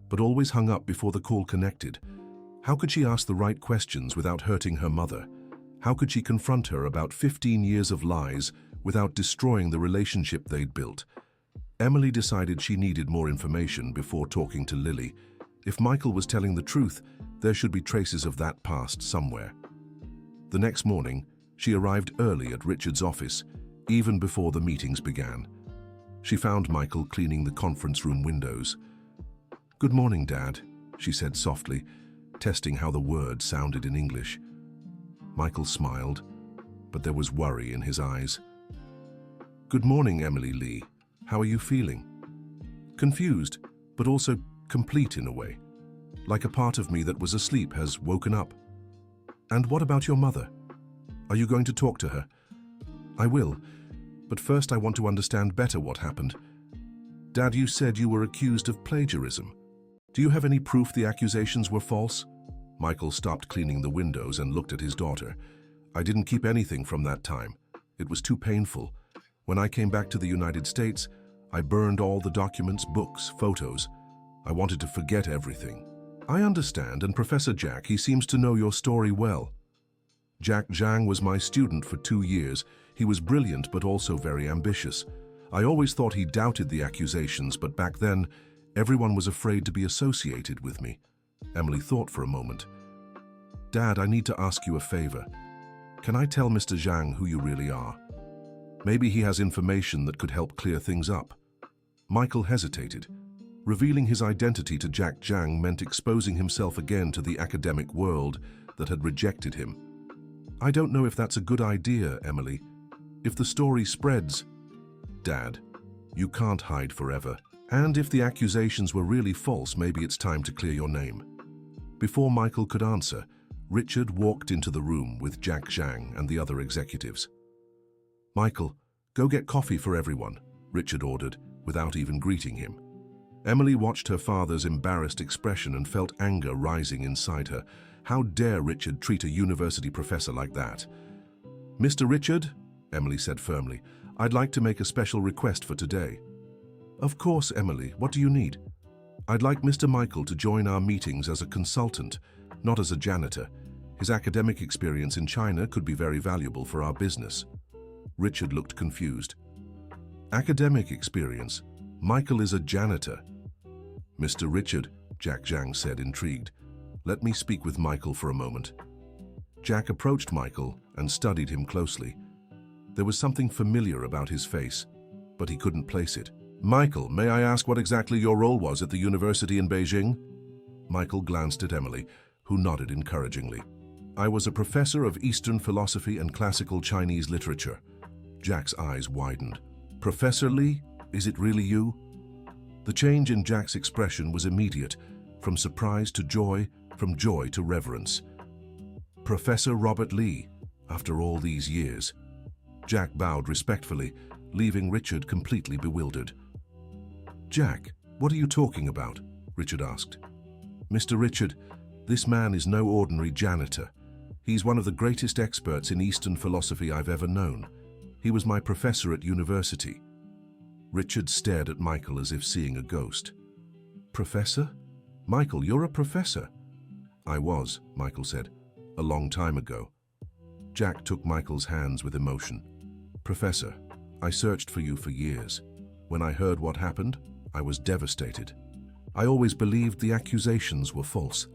but always hung up before the call connected. How could she ask the right questions without hurting her mother? How could she confront her about 15 years of lies without destroying the relationship they'd built? Emily decided she needed more information before talking to Lily. If Michael was telling the truth, there should be traces of that past somewhere. The next morning, she arrived early at Richard's office, even before the meetings began. She found Michael cleaning the conference room windows. "Good morning, Dad," she said softly, testing how the word sounded in English. Michael smiled, but there was worry in his eyes. "Good morning, Emily Lee. How are you feeling?" "Confused, but also complete in a way. Like a part of me that was asleep has woken up." "And what about your mother? Are you going to talk to her?" "I will, but first I want to understand better what happened. Dad, you said you were accused of plagiarism. Do you have any proof the accusations were false?" Michael stopped cleaning the windows and looked at his daughter. "I didn't keep anything from that time. It was too painful. When I came back to the United States, I burned all the documents, books, photos. I wanted to forget everything." "I understand, and Professor Jack, he seems to know your story well." "Jack Zhang was my student for 2 years. He was brilliant but also very ambitious. I always thought he doubted the accusations, but back then, everyone was afraid to be associated with me." Emily thought for a moment. "Dad, I need to ask you a favor. Can I tell Mr. Zhang who you really are? Maybe he has information that could help clear things up." Michael hesitated. Revealing his identity to Jack Zhang meant exposing himself again to the academic world that had rejected him. "I don't know if that's a good idea, Emily. If the story spreads..." "Dad, you can't hide forever. And if the accusations were really false, maybe it's time to clear your name." Before Michael could answer, Richard walked into the room with Jack Zhang and the other executives. "Michael, go get coffee for everyone," Richard ordered, without even greeting him. Emily watched her father's embarrassed expression and felt anger rising inside her. How dare Richard treat a university professor like that? "Mr. Richard," Emily said firmly, "I'd like to make a special request for today." "Of course, Emily. What do you need?" "I'd like Mr. Michael to join our meetings as a consultant, not as a janitor. His academic experience in China could be very valuable for our business." Richard looked confused. "Academic experience? Michael is a janitor." "Mr. Richard," Jack Zhang said, intrigued, "let me speak with Michael for a moment." Jack approached Michael and studied him closely. There was something familiar about his face, but he couldn't place it. "Michael, may I ask what exactly your role was at the university in Beijing?" Michael glanced at Emily, who nodded encouragingly. "I was a professor of Eastern philosophy and classical Chinese literature." Jack's eyes widened. "Professor Lee, is it really you?" The change in Jack's expression was immediate, from surprise to joy, from joy to reverence. "Professor Robert Lee, after all these years." Jack bowed respectfully, leaving Richard completely bewildered. "Jack, what are you talking about?" Richard asked. "Mr. Richard, this man is no ordinary janitor. He's one of the greatest experts in Eastern philosophy I've ever known. He was my professor at university." Richard stared at Michael as if seeing a ghost. "Professor? Michael, you're a professor." "I was," Michael said, "a long time ago." Jack took Michael's hands with emotion. "Professor, I searched for you for years. When I heard what happened, I was devastated. I always believed the accusations were false."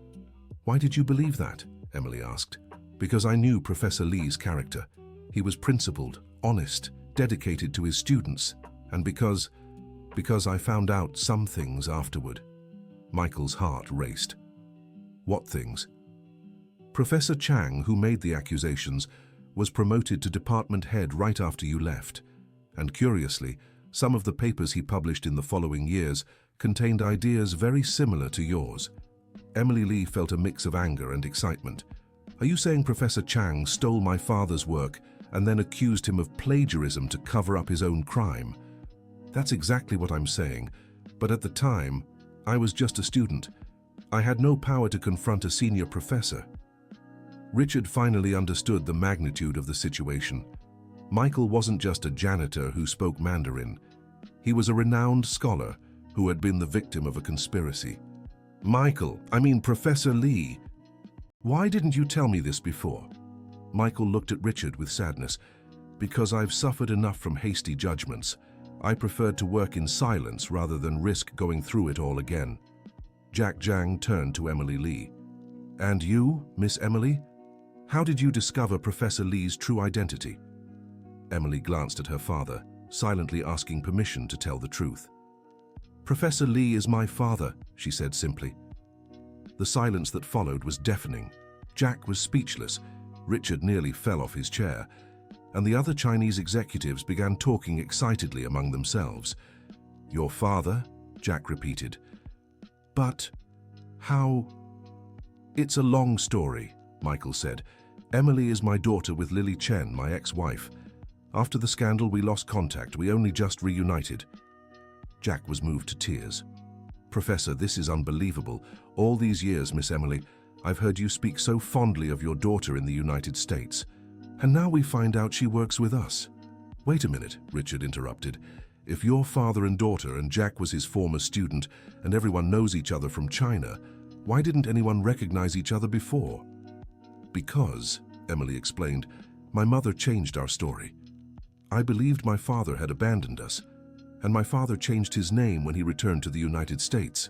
"Why did you believe that?" Emily asked. "Because I knew Professor Lee's character. He was principled, honest, dedicated to his students, and because I found out some things afterward." Michael's heart raced. "What things?" "Professor Chang, who made the accusations, was promoted to department head right after you left. And curiously, some of the papers he published in the following years contained ideas very similar to yours." Emily Lee felt a mix of anger and excitement. "Are you saying Professor Chang stole my father's work and then accused him of plagiarism to cover up his own crime. That's exactly what I'm saying, but at the time, I was just a student. I had no power to confront a senior professor. Richard finally understood the magnitude of the situation. Michael wasn't just a janitor who spoke Mandarin. He was a renowned scholar who had been the victim of a conspiracy. Professor Lee. Why didn't you tell me this before? Michael looked at Richard with sadness. Because I've suffered enough from hasty judgments. I preferred to work in silence rather than risk going through it all again. Jack Jang turned to Emily Lee. And you, Miss Emily? How did you discover Professor Lee's true identity? Emily glanced at her father, silently asking permission to tell the truth. Professor Lee is my father, she said simply. The silence that followed was deafening. Jack was speechless. Richard nearly fell off his chair, and the other Chinese executives began talking excitedly among themselves. Your father? Jack repeated. But how? It's a long story, Michael said. Emily is my daughter with Lily Chen, my ex-wife. After the scandal, we lost contact. We only just reunited. Jack was moved to tears. Professor, this is unbelievable. All these years, Miss Emily, I've heard you speak so fondly of your daughter in the United States. And now we find out she works with us. Wait a minute, Richard interrupted. If your father and daughter and Jack was his former student and everyone knows each other from China, why didn't anyone recognize each other before? Because, Emily explained, my mother changed our story. I believed my father had abandoned us, and my father changed his name when he returned to the United States.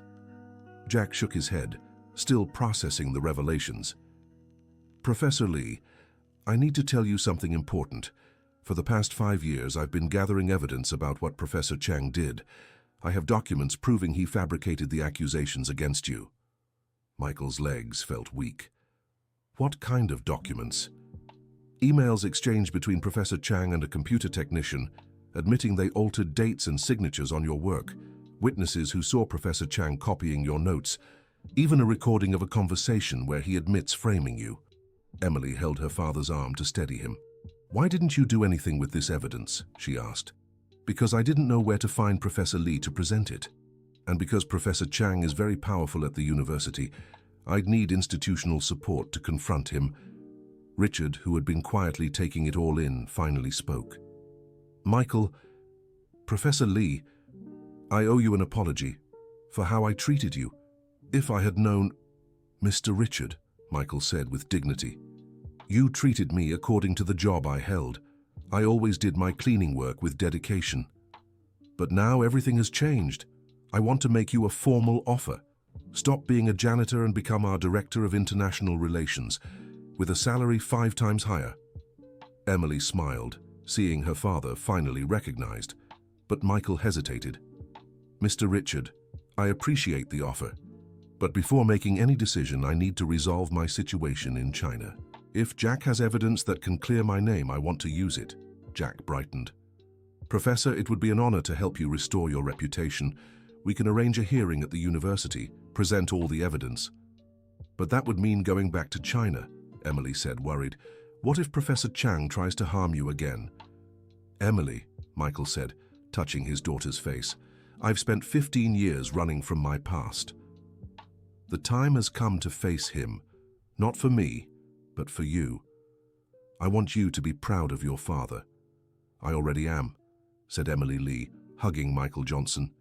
Jack shook his head, still processing the revelations. Professor Lee, I need to tell you something important. For the past 5 years, I've been gathering evidence about what Professor Chang did. I have documents proving he fabricated the accusations against you. Michael's legs felt weak. What kind of documents? Emails exchanged between Professor Chang and a computer technician, admitting they altered dates and signatures on your work, witnesses who saw Professor Chang copying your notes, even a recording of a conversation where he admits framing you. Emily held her father's arm to steady him. Why didn't you do anything with this evidence? She asked. Because I didn't know where to find Professor Lee to present it. And because Professor Chang is very powerful at the university, I'd need institutional support to confront him. Richard, who had been quietly taking it all in, finally spoke. Michael, Professor Lee, I owe you an apology for how I treated you. If I had known... Mr. Richard, Michael said with dignity, you treated me according to the job I held. I always did my cleaning work with dedication. But now everything has changed. I want to make you a formal offer. Stop being a janitor and become our Director of International Relations, with a salary 5 times higher. Emily smiled, seeing her father finally recognized, but Michael hesitated. Mr. Richard, I appreciate the offer, but before making any decision, I need to resolve my situation in China. If Jack has evidence that can clear my name, I want to use it. Jack brightened. Professor, it would be an honor to help you restore your reputation. We can arrange a hearing at the university, present all the evidence. But that would mean going back to China, Emily said, worried. What if Professor Chang tries to harm you again? Emily, Michael said, touching his daughter's face, I've spent 15 years running from my past. The time has come to face him, not for me, but for you. I want you to be proud of your father. I already am, said Emily Lee, hugging Michael Johnson.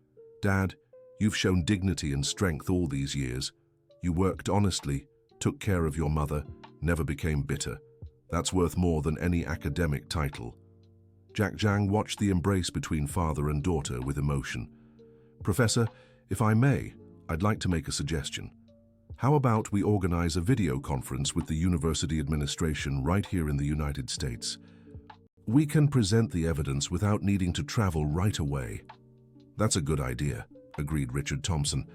Dad, you've shown dignity and strength all these years. You worked honestly, took care of your mother, never became bitter. That's worth more than any academic title. Jack Jang watched the embrace between father and daughter with emotion. Professor, if I may, I'd like to make a suggestion. How about we organize a video conference with the university administration right here in the United States? We can present the evidence without needing to travel right away. That's a good idea, agreed Richard Thompson.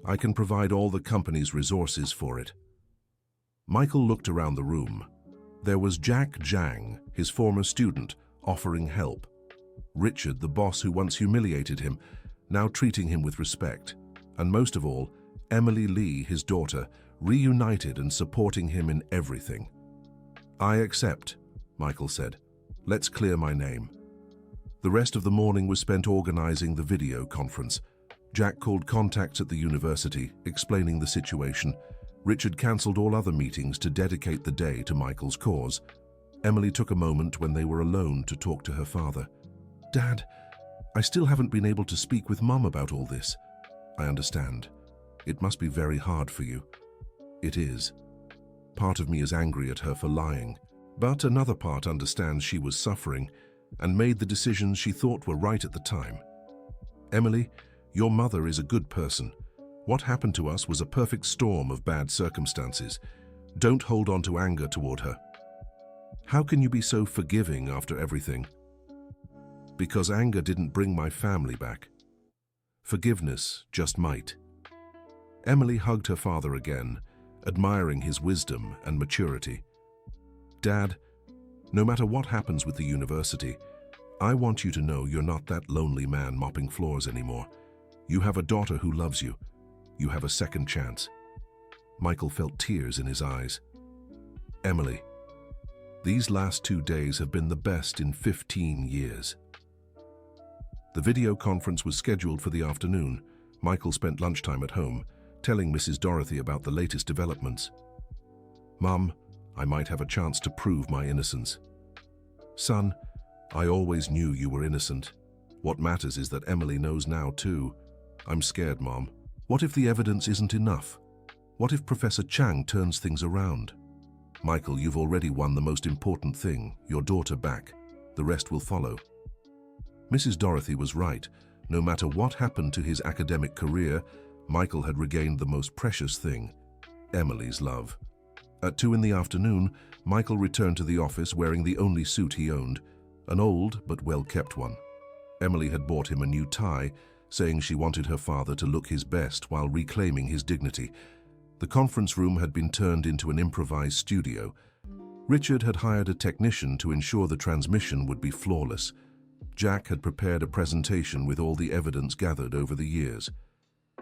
I can provide all the company's resources for it. Michael looked around the room. There was Jack Jang, his former student, offering help. Richard, the boss who once humiliated him, now treating him with respect. And most of all, Emily Lee, his daughter, reunited and supporting him in everything. I accept, Michael said. Let's clear my name. The rest of the morning was spent organizing the video conference. Jack called contacts at the university, explaining the situation. Richard cancelled all other meetings to dedicate the day to Michael's cause. Emily took a moment when they were alone to talk to her father. "Dad, I still haven't been able to speak with Mum about all this." "I understand. It must be very hard for you." "It is. Part of me is angry at her for lying, but another part understands she was suffering and made the decisions she thought were right at the time. Emily, your mother is a good person. What happened to us was a perfect storm of bad circumstances. Don't hold on to anger toward her." "How can you be so forgiving after everything?" "Because anger didn't bring my family back. Forgiveness just might." Emily hugged her father again, admiring his wisdom and maturity. "Dad, no matter what happens with the university, I want you to know you're not that lonely man mopping floors anymore. You have a daughter who loves you. You have a second chance." Michael felt tears in his eyes. "Emily, these last 2 days have been the best in 15 years. The video conference was scheduled for the afternoon. Michael spent lunchtime at home, telling Mrs. Dorothy about the latest developments. "Mum, I might have a chance to prove my innocence." "Son, I always knew you were innocent. What matters is that Emily knows now too. I'm scared, Mom. What if the evidence isn't enough? What if Professor Chang turns things around?" "Michael, you've already won the most important thing, your daughter back. The rest will follow." Mrs. Dorothy was right. No matter what happened to his academic career, Michael had regained the most precious thing, Emily's love. At 2 in the afternoon, Michael returned to the office wearing the only suit he owned, an old but well-kept one. Emily had bought him a new tie, saying she wanted her father to look his best while reclaiming his dignity. The conference room had been turned into an improvised studio. Richard had hired a technician to ensure the transmission would be flawless. Jack had prepared a presentation with all the evidence gathered over the years.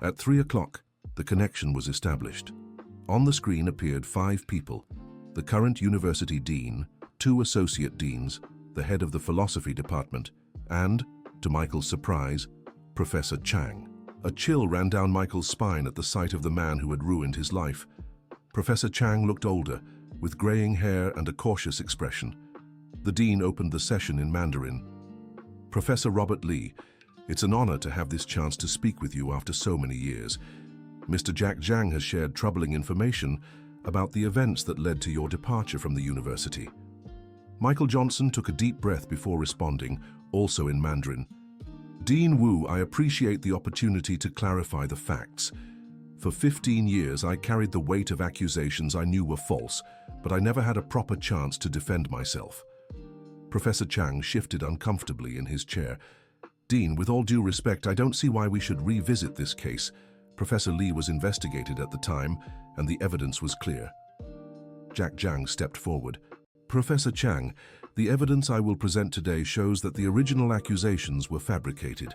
At 3 o'clock, the connection was established. On the screen appeared 5 people: the current university dean, 2 associate deans, the head of the philosophy department, and, to Michael's surprise, Professor Chang. A chill ran down Michael's spine at the sight of the man who had ruined his life. Professor Chang looked older, with graying hair and a cautious expression. The dean opened the session in Mandarin. "Professor Robert Lee, it's an honor to have this chance to speak with you after so many years. Mr. Jack Zhang has shared troubling information about the events that led to your departure from the university." Michael Johnson took a deep breath before responding, also in Mandarin. "Dean Wu, I appreciate the opportunity to clarify the facts. For 15 years, I carried the weight of accusations I knew were false, but I never had a proper chance to defend myself." Professor Chang shifted uncomfortably in his chair. "Dean, with all due respect, I don't see why we should revisit this case. Professor Lee was investigated at the time, and the evidence was clear." Jack Zhang stepped forward. "Professor Chang, the evidence I will present today shows that the original accusations were fabricated."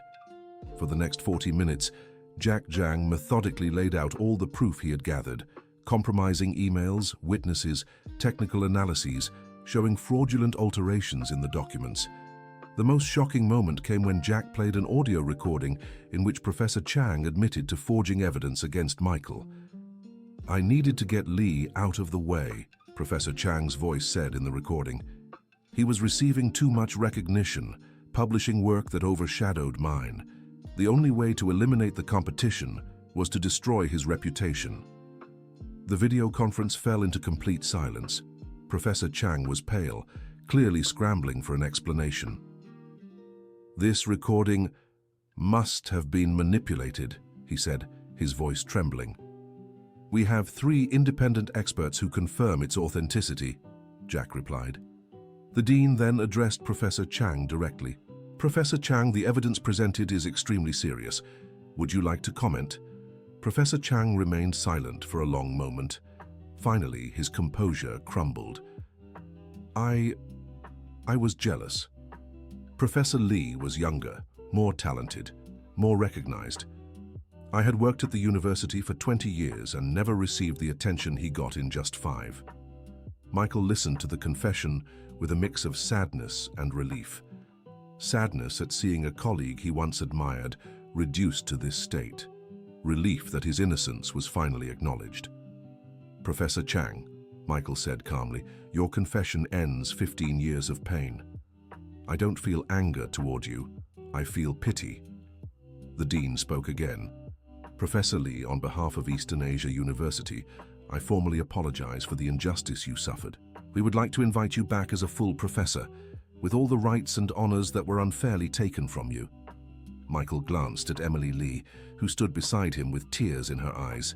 For the next 40 minutes, Jack Zhang methodically laid out all the proof he had gathered, compromising emails, witnesses, technical analyses, showing fraudulent alterations in the documents. The most shocking moment came when Jack played an audio recording in which Professor Chang admitted to forging evidence against Michael. "I needed to get Lee out of the way," Professor Chang's voice said in the recording. "He was receiving too much recognition, publishing work that overshadowed mine. The only way to eliminate the competition was to destroy his reputation." The video conference fell into complete silence. Professor Chang was pale, clearly scrambling for an explanation. "This recording must have been manipulated," he said, his voice trembling. "We have 3 independent experts who confirm its authenticity," Jack replied. The dean then addressed Professor Chang directly. "Professor Chang, the evidence presented is extremely serious. Would you like to comment?" Professor Chang remained silent for a long moment. Finally, his composure crumbled. I was jealous. Professor Lee was younger, more talented, more recognized. I had worked at the university for 20 years and never received the attention he got in just 5. Michael listened to the confession with a mix of sadness and relief. Sadness at seeing a colleague he once admired reduced to this state. Relief that his innocence was finally acknowledged. "Professor Chang," Michael said calmly, "your confession ends 15 years of pain. I don't feel anger toward you. I feel pity." The dean spoke again. "Professor Lee, on behalf of Eastern Asia University, I formally apologize for the injustice you suffered. We would like to invite you back as a full professor, with all the rights and honors that were unfairly taken from you." Michael glanced at Emily Lee, who stood beside him with tears in her eyes.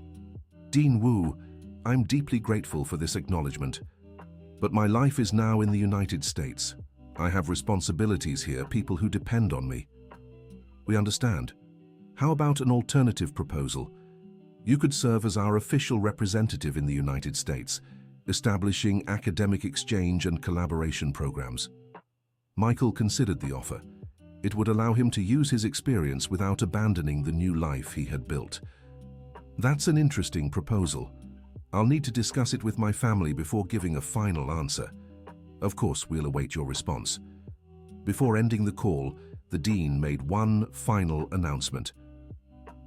"Dean Wu, I'm deeply grateful for this acknowledgement. But my life is now in the United States. I have responsibilities here, people who depend on me." "We understand. How about an alternative proposal? You could serve as our official representative in the United States, establishing academic exchange and collaboration programs." Michael considered the offer. It would allow him to use his experience without abandoning the new life he had built. "That's an interesting proposal. I'll need to discuss it with my family before giving a final answer. Of course, we'll await your response." Before ending the call, the dean made one final announcement.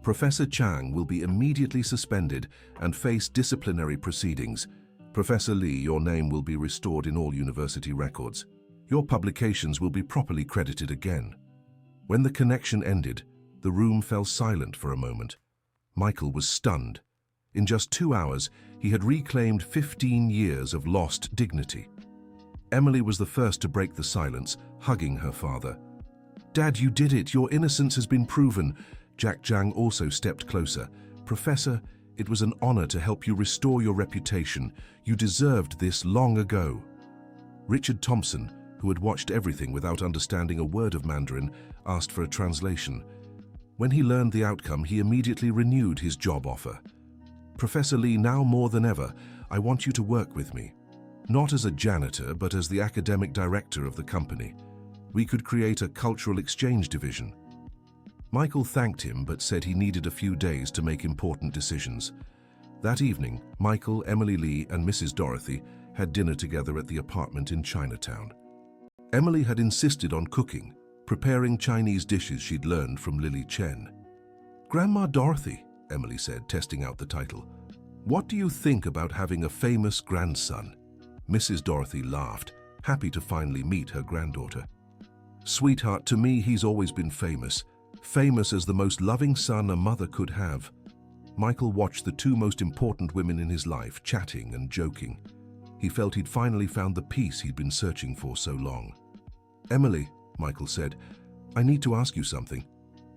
"Professor Chang will be immediately suspended and face disciplinary proceedings. Professor Lee, your name will be restored in all university records. Your publications will be properly credited again." When the connection ended, the room fell silent for a moment. Michael was stunned. In just 2 hours, he had reclaimed 15 years of lost dignity. Emily was the first to break the silence, hugging her father. "Dad, you did it. Your innocence has been proven." Jack Zhang also stepped closer. "Professor, it was an honor to help you restore your reputation. You deserved this long ago." Richard Thompson, who had watched everything without understanding a word of Mandarin, asked for a translation. When he learned the outcome, he immediately renewed his job offer. "Professor Lee, now more than ever, I want you to work with me. Not as a janitor, but as the academic director of the company. We could create a cultural exchange division." Michael thanked him but said he needed a few days to make important decisions. That evening, Michael, Emily Lee, and Mrs. Dorothy had dinner together at the apartment in Chinatown. Emily had insisted on cooking, preparing Chinese dishes she'd learned from Lily Chen. "Grandma Dorothy," Emily said, testing out the title, "what do you think about having a famous grandson?" Mrs. Dorothy laughed, happy to finally meet her granddaughter. "Sweetheart, to me he's always been famous. Famous as the most loving son a mother could have." Michael watched the two most important women in his life chatting and joking. He felt he'd finally found the peace he'd been searching for so long. "Emily," Michael said, "I need to ask you something.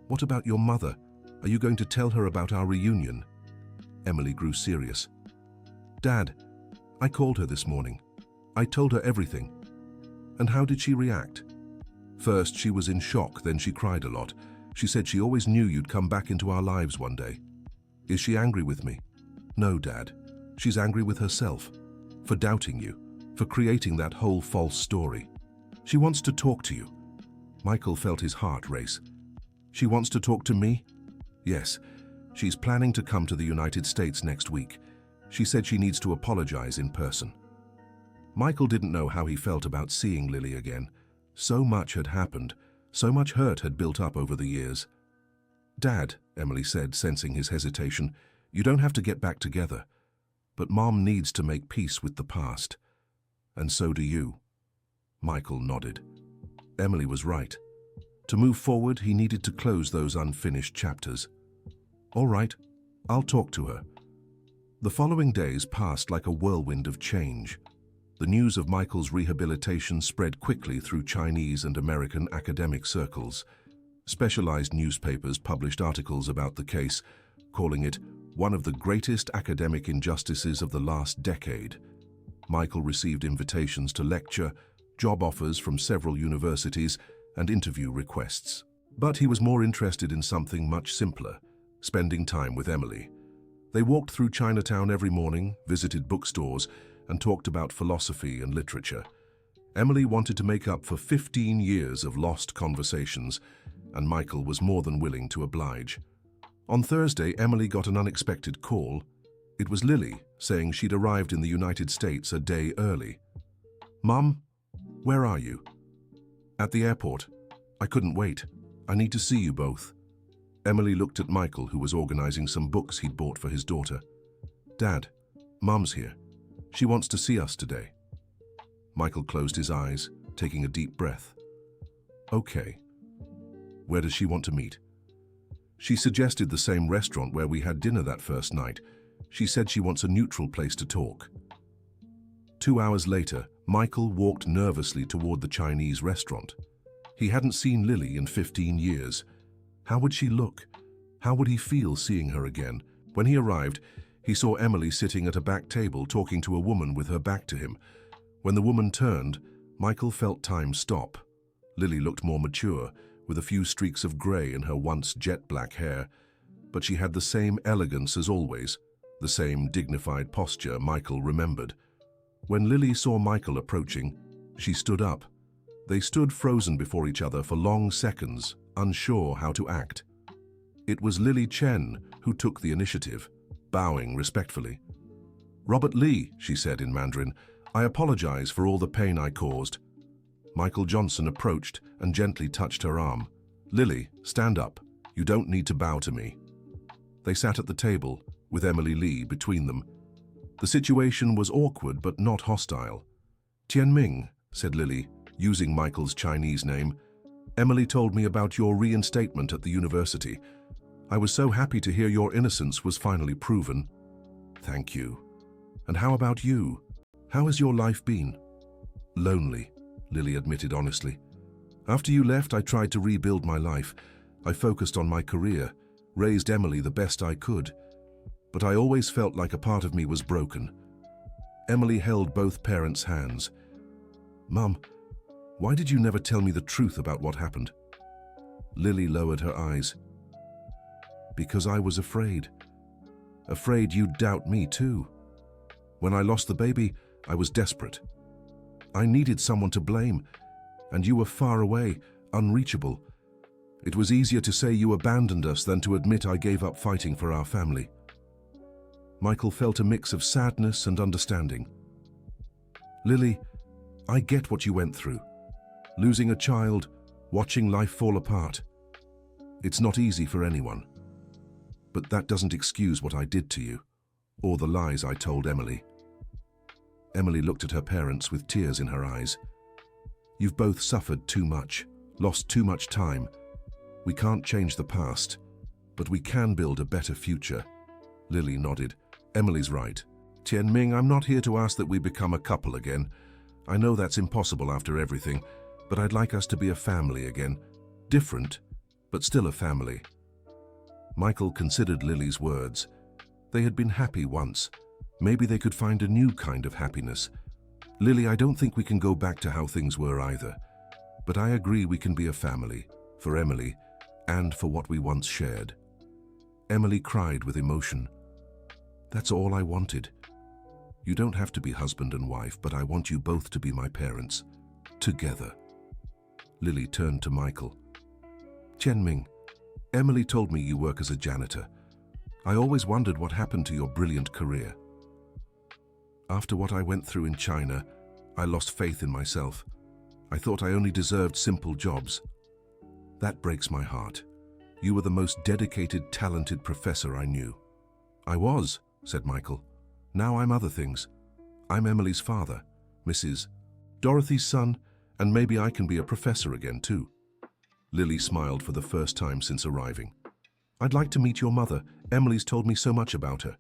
What about your mother? Are you going to tell her about our reunion?" Emily grew serious. "Dad, I called her this morning. I told her everything." "And how did she react?" "First, she was in shock, then she cried a lot. She said she always knew you'd come back into our lives one day." "Is she angry with me?" "No, Dad. She's angry with herself. For doubting you. For creating that whole false story. She wants to talk to you." Michael felt his heart race. "She wants to talk to me?" "Yes. She's planning to come to the United States next week. She said she needs to apologize in person." Michael didn't know how he felt about seeing Lily again. So much had happened. So much hurt had built up over the years. "Dad," Emily said, sensing his hesitation, "you don't have to get back together. But Mom needs to make peace with the past. And so do you." Michael nodded. Emily was right. To move forward, he needed to close those unfinished chapters. "All right, I'll talk to her." The following days passed like a whirlwind of change. The news of Michael's rehabilitation spread quickly through Chinese and American academic circles. Specialized newspapers published articles about the case, calling it one of the greatest academic injustices of the last decade. Michael received invitations to lecture, job offers from several universities, and interview requests. But he was more interested in something much simpler, spending time with Emily. They walked through Chinatown every morning, visited bookstores, and talked about philosophy and literature. Emily wanted to make up for 15 years of lost conversations, and Michael was more than willing to oblige. On Thursday, Emily got an unexpected call. It was Lily, saying she'd arrived in the United States a day early. "Mum, where are you?" "At the airport. I couldn't wait. I need to see you both." Emily looked at Michael, who was organizing some books he'd bought for his daughter. "Dad, Mum's here. She wants to see us today." Michael closed his eyes, taking a deep breath. "Okay. Where does she want to meet?" "She suggested the same restaurant where we had dinner that first night. She said she wants a neutral place to talk." 2 hours later, Michael walked nervously toward the Chinese restaurant. He hadn't seen Lily in 15 years. How would she look? How would he feel seeing her again? When he arrived, he saw Emily sitting at a back table talking to a woman with her back to him. When the woman turned, Michael felt time stop. Lily looked more mature, with a few streaks of grey in her once jet-black hair, but she had the same elegance as always, the same dignified posture Michael remembered. When Lily saw Michael approaching, she stood up. They stood frozen before each other for long seconds, unsure how to act. It was Lily Chen who took the initiative, bowing respectfully. "Robert Lee," she said in Mandarin, "I apologize for all the pain I caused." Michael Johnson approached and gently touched her arm. "Lily, stand up. You don't need to bow to me." They sat at the table, with Emily Lee between them. The situation was awkward but not hostile. "Tianming," said Lily, using Michael's Chinese name, "Emily told me about your reinstatement at the university. I was so happy to hear your innocence was finally proven." "Thank you. And how about you? How has your life been?" "Lonely," Lily admitted honestly. "After you left, I tried to rebuild my life. I focused on my career, raised Emily the best I could. But I always felt like a part of me was broken." Emily held both parents' hands. "Mum, why did you never tell me the truth about what happened?" Lily lowered her eyes. "Because I was afraid. Afraid you'd doubt me too. When I lost the baby, I was desperate. I needed someone to blame, and you were far away, unreachable. It was easier to say you abandoned us than to admit I gave up fighting for our family." Michael felt a mix of sadness and understanding. "Lily, I get what you went through. Losing a child, watching life fall apart. It's not easy for anyone. But that doesn't excuse what I did to you, or the lies I told Emily." Emily looked at her parents with tears in her eyes. "You've both suffered too much, lost too much time. We can't change the past, but we can build a better future." Lily nodded. "Emily's right. Tianming, I'm not here to ask that we become a couple again. I know that's impossible after everything, but I'd like us to be a family again. Different, but still a family." Michael considered Lily's words. They had been happy once. Maybe they could find a new kind of happiness. "Lily, I don't think we can go back to how things were either. But I agree we can be a family, for Emily, and for what we once shared." Emily cried with emotion. "That's all I wanted. You don't have to be husband and wife, but I want you both to be my parents. Together." Lily turned to Michael. "Tianming, Emily told me you work as a janitor. I always wondered what happened to your brilliant career." "After what I went through in China, I lost faith in myself. I thought I only deserved simple jobs. That breaks my heart. You were the most dedicated, talented professor I knew." "I was," said Michael. "Now I'm other things. I'm Emily's father, Mrs. Dorothy's son, and maybe I can be a professor again too." Lily smiled for the first time since arriving. "I'd like to meet your mother. Emily's told me so much about her."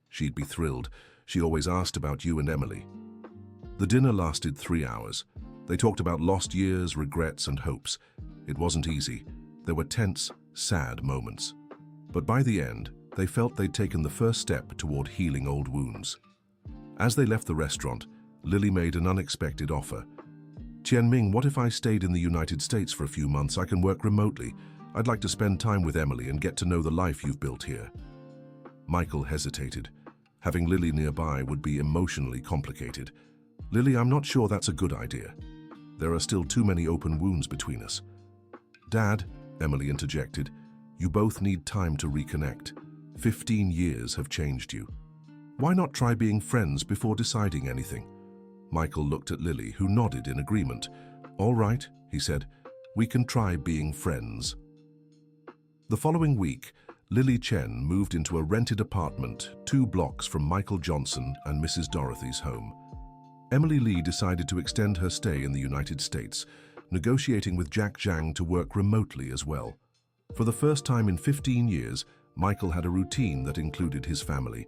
"She'd be thrilled. She always asked about you and Emily." The dinner lasted 3 hours. They talked about lost years, regrets, and hopes. It wasn't easy. There were tense, sad moments. But by the end, they felt they'd taken the first step toward healing old wounds. As they left the restaurant, Lily made an unexpected offer. "Tianming, what if I stayed in the United States for a few months? I can work remotely. I'd like to spend time with Emily and get to know the life you've built here." Michael hesitated. Having Lily nearby would be emotionally complicated. "Lily, I'm not sure that's a good idea. There are still too many open wounds between us." "Dad," Emily interjected, "you both need time to reconnect. 15 years have changed you." Why not try being friends before deciding anything? Michael looked at Lily, who nodded in agreement. All right, he said, we can try being friends. The following week, Lily Chen moved into a rented apartment 2 blocks from Michael Johnson and Mrs. Dorothy's home. Emily Lee decided to extend her stay in the United States, negotiating with Jack Zhang to work remotely as well. For the first time in 15 years, Michael had a routine that included his family.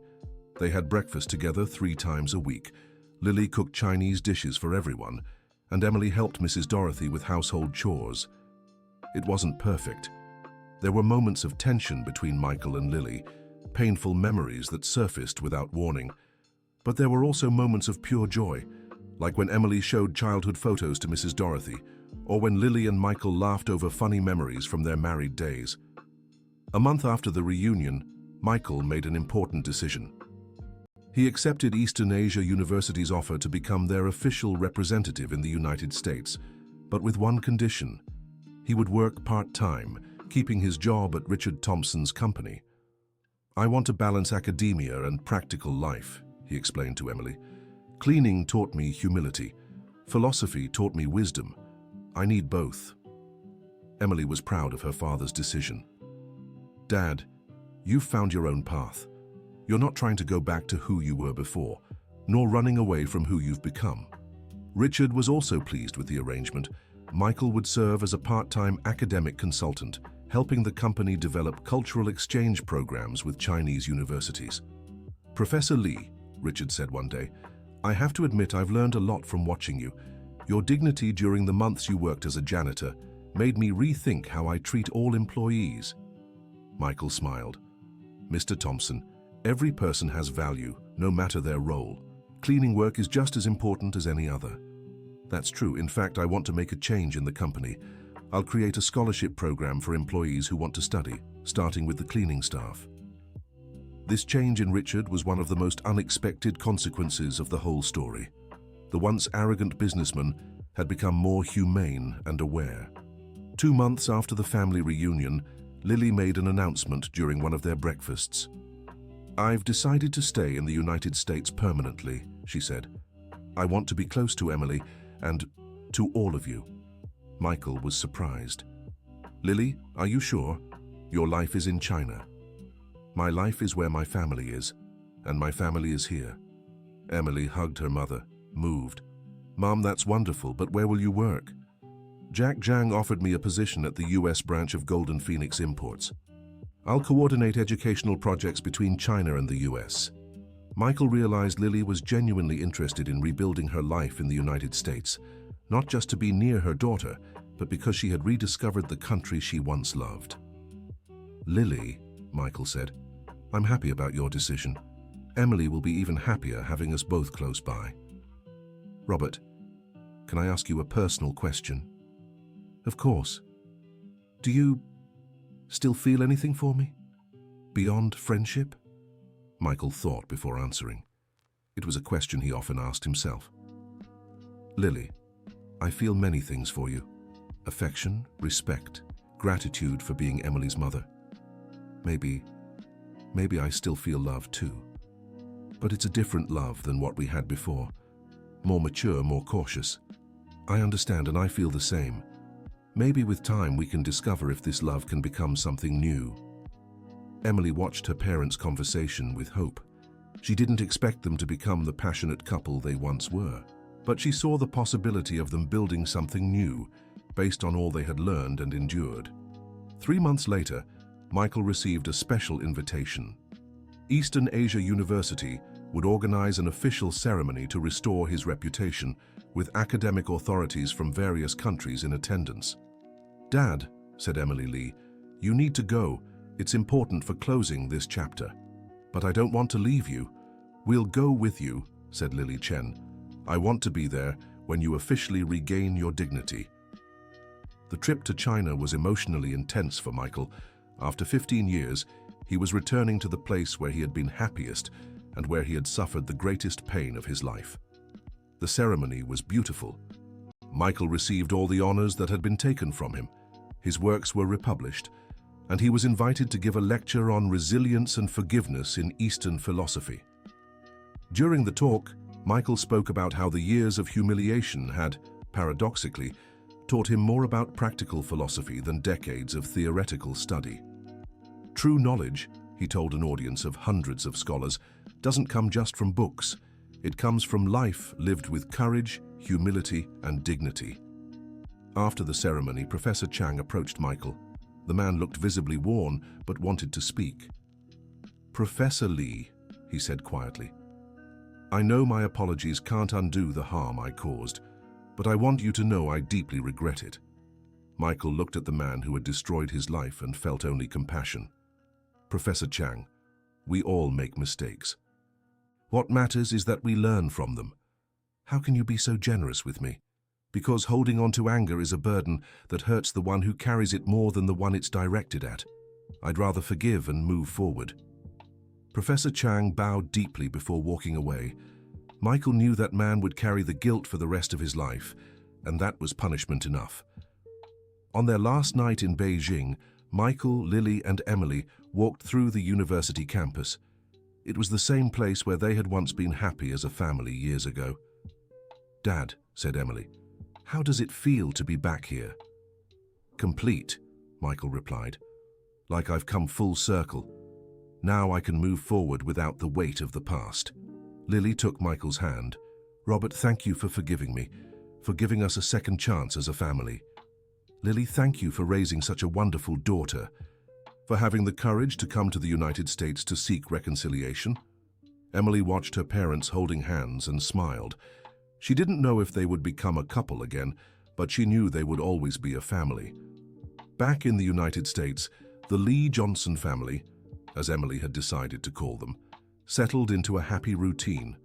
They had breakfast together 3 times a week. Lily cooked Chinese dishes for everyone, and Emily helped Mrs. Dorothy with household chores. It wasn't perfect. There were moments of tension between Michael and Lily, painful memories that surfaced without warning. But there were also moments of pure joy, like when Emily showed childhood photos to Mrs. Dorothy, or when Lily and Michael laughed over funny memories from their married days. A month after the reunion, Michael made an important decision. He accepted Eastern Asia University's offer to become their official representative in the United States, but with one condition. He would work part-time, keeping his job at Richard Thompson's company. I want to balance academia and practical life, he explained to Emily. Cleaning taught me humility. Philosophy taught me wisdom. I need both. Emily was proud of her father's decision. Dad, you've found your own path. You're not trying to go back to who you were before, nor running away from who you've become. Richard was also pleased with the arrangement. Michael would serve as a part-time academic consultant, helping the company develop cultural exchange programs with Chinese universities. Professor Lee, Richard said one day, I have to admit I've learned a lot from watching you. Your dignity during the months you worked as a janitor made me rethink how I treat all employees. Michael smiled. Mr. Thompson, every person has value, no matter their role. Cleaning work is just as important as any other. That's true. In fact, I want to make a change in the company. I'll create a scholarship program for employees who want to study, starting with the cleaning staff. This change in Richard was one of the most unexpected consequences of the whole story. The once arrogant businessman had become more humane and aware. 2 months after the family reunion, Lily made an announcement during one of their breakfasts. I've decided to stay in the United States permanently, she said. I want to be close to Emily and to all of you. Michael was surprised. Lily, are you sure? Your life is in China. My life is where my family is, and my family is here. Emily hugged her mother, moved. Mom, that's wonderful, but where will you work? Jack Zhang offered me a position at the US branch of Golden Phoenix Imports. I'll coordinate educational projects between China and the US. Michael realized Lily was genuinely interested in rebuilding her life in the United States, not just to be near her daughter, but because she had rediscovered the country she once loved. Lily, Michael said, I'm happy about your decision. Emily will be even happier having us both close by. Robert, can I ask you a personal question? Of course. Do you still feel anything for me? Beyond friendship? Michael thought before answering. It was a question he often asked himself. Lily, I feel many things for you. Affection, respect, gratitude for being Emily's mother. Maybe I still feel love too. But it's a different love than what we had before. More mature, more cautious. I understand and I feel the same. Maybe with time we can discover if this love can become something new. Emily watched her parents' conversation with hope. She didn't expect them to become the passionate couple they once were, but she saw the possibility of them building something new, based on all they had learned and endured. 3 months later, Michael received a special invitation. Eastern Asia University would organize an official ceremony to restore his reputation, with academic authorities from various countries in attendance. Dad, said Emily Lee, you need to go. It's important for closing this chapter. But I don't want to leave you. We'll go with you, said Lily Chen. I want to be there when you officially regain your dignity. The trip to China was emotionally intense for Michael. After 15 years, he was returning to the place where he had been happiest and where he had suffered the greatest pain of his life. The ceremony was beautiful. Michael received all the honors that had been taken from him. His works were republished, and he was invited to give a lecture on resilience and forgiveness in Eastern philosophy. During the talk, Michael spoke about how the years of humiliation had, paradoxically, taught him more about practical philosophy than decades of theoretical study. True knowledge, he told an audience of hundreds of scholars, doesn't come just from books. It comes from life lived with courage, humility, and dignity. After the ceremony, Professor Chang approached Michael. The man looked visibly worn, but wanted to speak. "Professor Lee," he said quietly, "I know my apologies can't undo the harm I caused, but I want you to know I deeply regret it." Michael looked at the man who had destroyed his life and felt only compassion. "Professor Chang, we all make mistakes. What matters is that we learn from them. How can you be so generous with me? Because holding on to anger is a burden that hurts the one who carries it more than the one it's directed at. I'd rather forgive and move forward." Professor Chang bowed deeply before walking away. Michael knew that man would carry the guilt for the rest of his life, and that was punishment enough. On their last night in Beijing, Michael, Lily, and Emily walked through the university campus. It was the same place where they had once been happy as a family years ago. "Dad," said Emily, "how does it feel to be back here?" "Complete," Michael replied. "Like I've come full circle. Now I can move forward without the weight of the past." Lily took Michael's hand. "Robert, thank you for forgiving me, for giving us a second chance as a family. Lily, thank you for raising such a wonderful daughter, for having the courage to come to the United States to seek reconciliation." Emily watched her parents holding hands and smiled. She didn't know if they would become a couple again, but she knew they would always be a family. Back in the United States, the Lee Johnson family, as Emily had decided to call them, settled into a happy routine.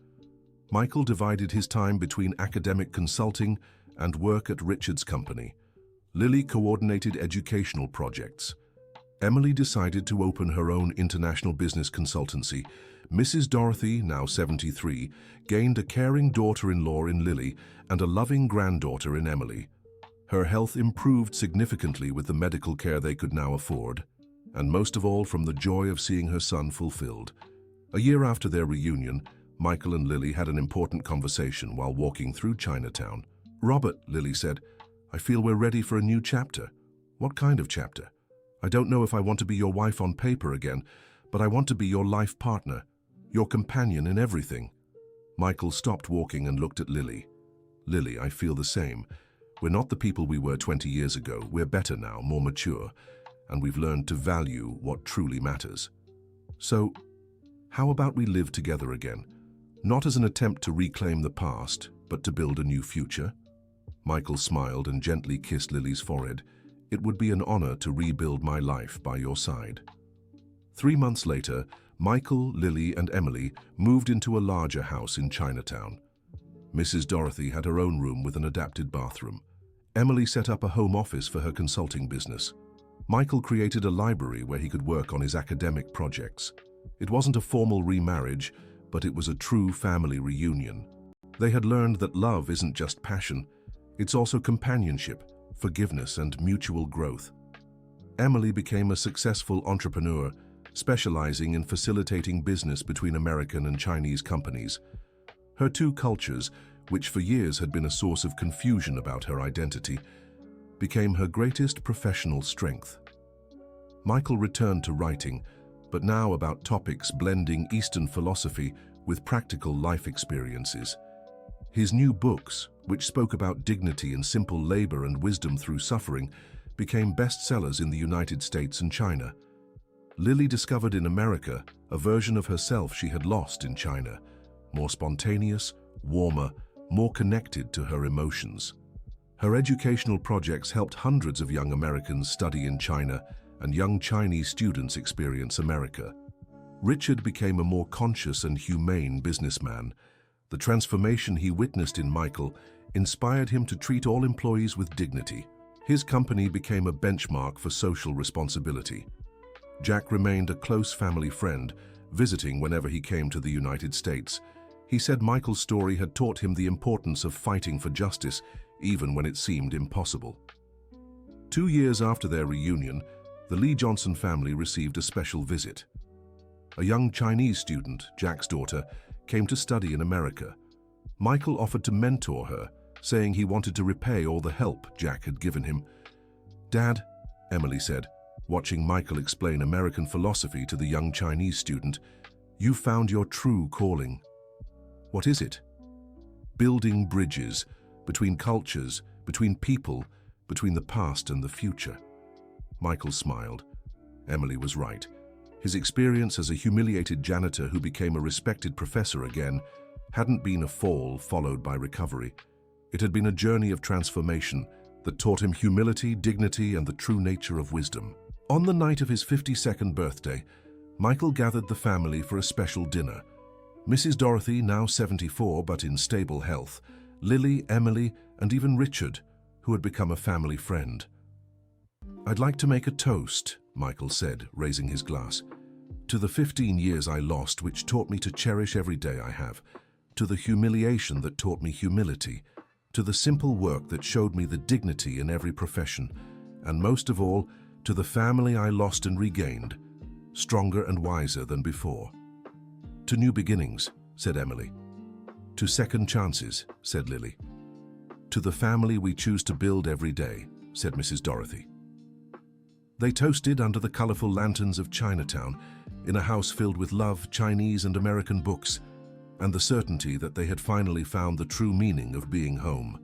Michael divided his time between academic consulting and work at Richard's company. Lily coordinated educational projects. Emily decided to open her own international business consultancy. Mrs. Dorothy, now 73, gained a caring daughter-in-law in Lily and a loving granddaughter in Emily. Her health improved significantly with the medical care they could now afford, and most of all from the joy of seeing her son fulfilled. A year after their reunion, Michael and Lily had an important conversation while walking through Chinatown. "Robert," Lily said, "I feel we're ready for a new chapter." "What kind of chapter?" "I don't know if I want to be your wife on paper again, but I want to be your life partner, your companion in everything." Michael stopped walking and looked at Lily. "Lily, I feel the same. We're not the people we were 20 years ago. We're better now, more mature, and we've learned to value what truly matters. So, how about we live together again? Not as an attempt to reclaim the past, but to build a new future?" Michael smiled and gently kissed Lily's forehead. "It would be an honor to rebuild my life by your side." 3 months later, Michael, Lily, and Emily moved into a larger house in Chinatown. Mrs. Dorothy had her own room with an adapted bathroom. Emily set up a home office for her consulting business. Michael created a library where he could work on his academic projects. It wasn't a formal remarriage, but it was a true family reunion. They had learned that love isn't just passion, it's also companionship, forgiveness, and mutual growth. Emily became a successful entrepreneur, specializing in facilitating business between American and Chinese companies. Her two cultures, which for years had been a source of confusion about her identity, became her greatest professional strength. Michael returned to writing, but now about topics blending Eastern philosophy with practical life experiences. His new books, which spoke about dignity and simple labor and wisdom through suffering, became bestsellers in the United States and China. Lily discovered in America a version of herself she had lost in China, more spontaneous, warmer, more connected to her emotions. Her educational projects helped hundreds of young Americans study in China and young Chinese students experience America. Richard became a more conscious and humane businessman. The transformation he witnessed in Michael inspired him to treat all employees with dignity. His company became a benchmark for social responsibility. Jack remained a close family friend, visiting whenever he came to the United States. He said Michael's story had taught him the importance of fighting for justice, even when it seemed impossible. 2 years after their reunion, the Lee Johnson family received a special visit. A young Chinese student, Jack's daughter, came to study in America. Michael offered to mentor her, saying he wanted to repay all the help Jack had given him. "Dad," Emily said, watching Michael explain American philosophy to the young Chinese student, "you found your true calling." "What is it?" "Building bridges between cultures, between people, between the past and the future." Michael smiled. Emily was right. His experience as a humiliated janitor who became a respected professor again hadn't been a fall followed by recovery. It had been a journey of transformation that taught him humility, dignity, and the true nature of wisdom. On the night of his 52nd birthday, Michael gathered the family for a special dinner. Mrs. Dorothy, now 74 but in stable health, Lily, Emily, and even Richard, who had become a family friend. "I'd like to make a toast," Michael said, raising his glass, "to the 15 years I lost, which taught me to cherish every day I have, to the humiliation that taught me humility, to the simple work that showed me the dignity in every profession, and most of all, to the family I lost and regained, stronger and wiser than before." "To new beginnings," said Emily. "To second chances," said Lily. "To the family we choose to build every day," said Mrs. Dorothy. They toasted under the colorful lanterns of Chinatown, in a house filled with love, Chinese and American books, and the certainty that they had finally found the true meaning of being home.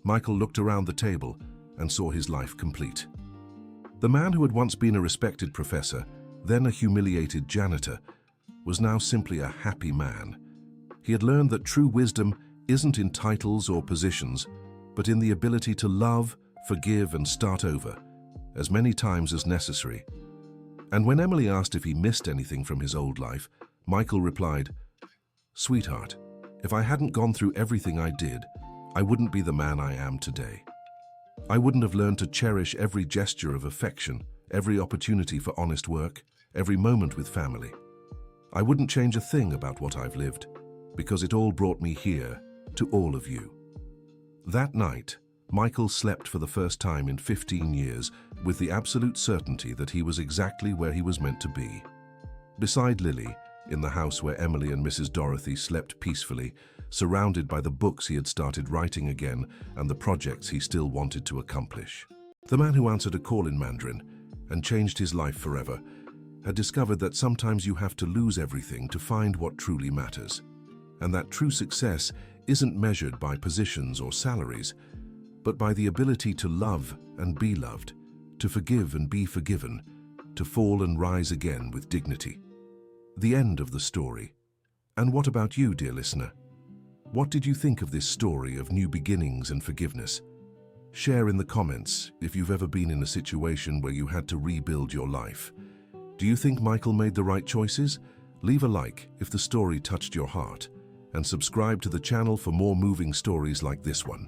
Michael looked around the table and saw his life complete. The man who had once been a respected professor, then a humiliated janitor, was now simply a happy man. He had learned that true wisdom isn't in titles or positions, but in the ability to love, forgive, and start over, as many times as necessary. And when Emily asked if he missed anything from his old life, Michael replied, "Sweetheart, if I hadn't gone through everything I did, I wouldn't be the man I am today. I wouldn't have learned to cherish every gesture of affection, every opportunity for honest work, every moment with family. I wouldn't change a thing about what I've lived, because it all brought me here, to all of you." That night, Michael slept for the first time in 15 years with the absolute certainty that he was exactly where he was meant to be. Beside Lily, in the house where Emily and Mrs. Dorothy slept peacefully, surrounded by the books he had started writing again and the projects he still wanted to accomplish. The man who answered a call in Mandarin and changed his life forever had discovered that sometimes you have to lose everything to find what truly matters, and that true success isn't measured by positions or salaries, but by the ability to love and be loved, to forgive and be forgiven, to fall and rise again with dignity. The end of the story. And what about you, dear listener? What did you think of this story of new beginnings and forgiveness? Share in the comments if you've ever been in a situation where you had to rebuild your life. Do you think Michael made the right choices? Leave a like if the story touched your heart, and subscribe to the channel for more moving stories like this one.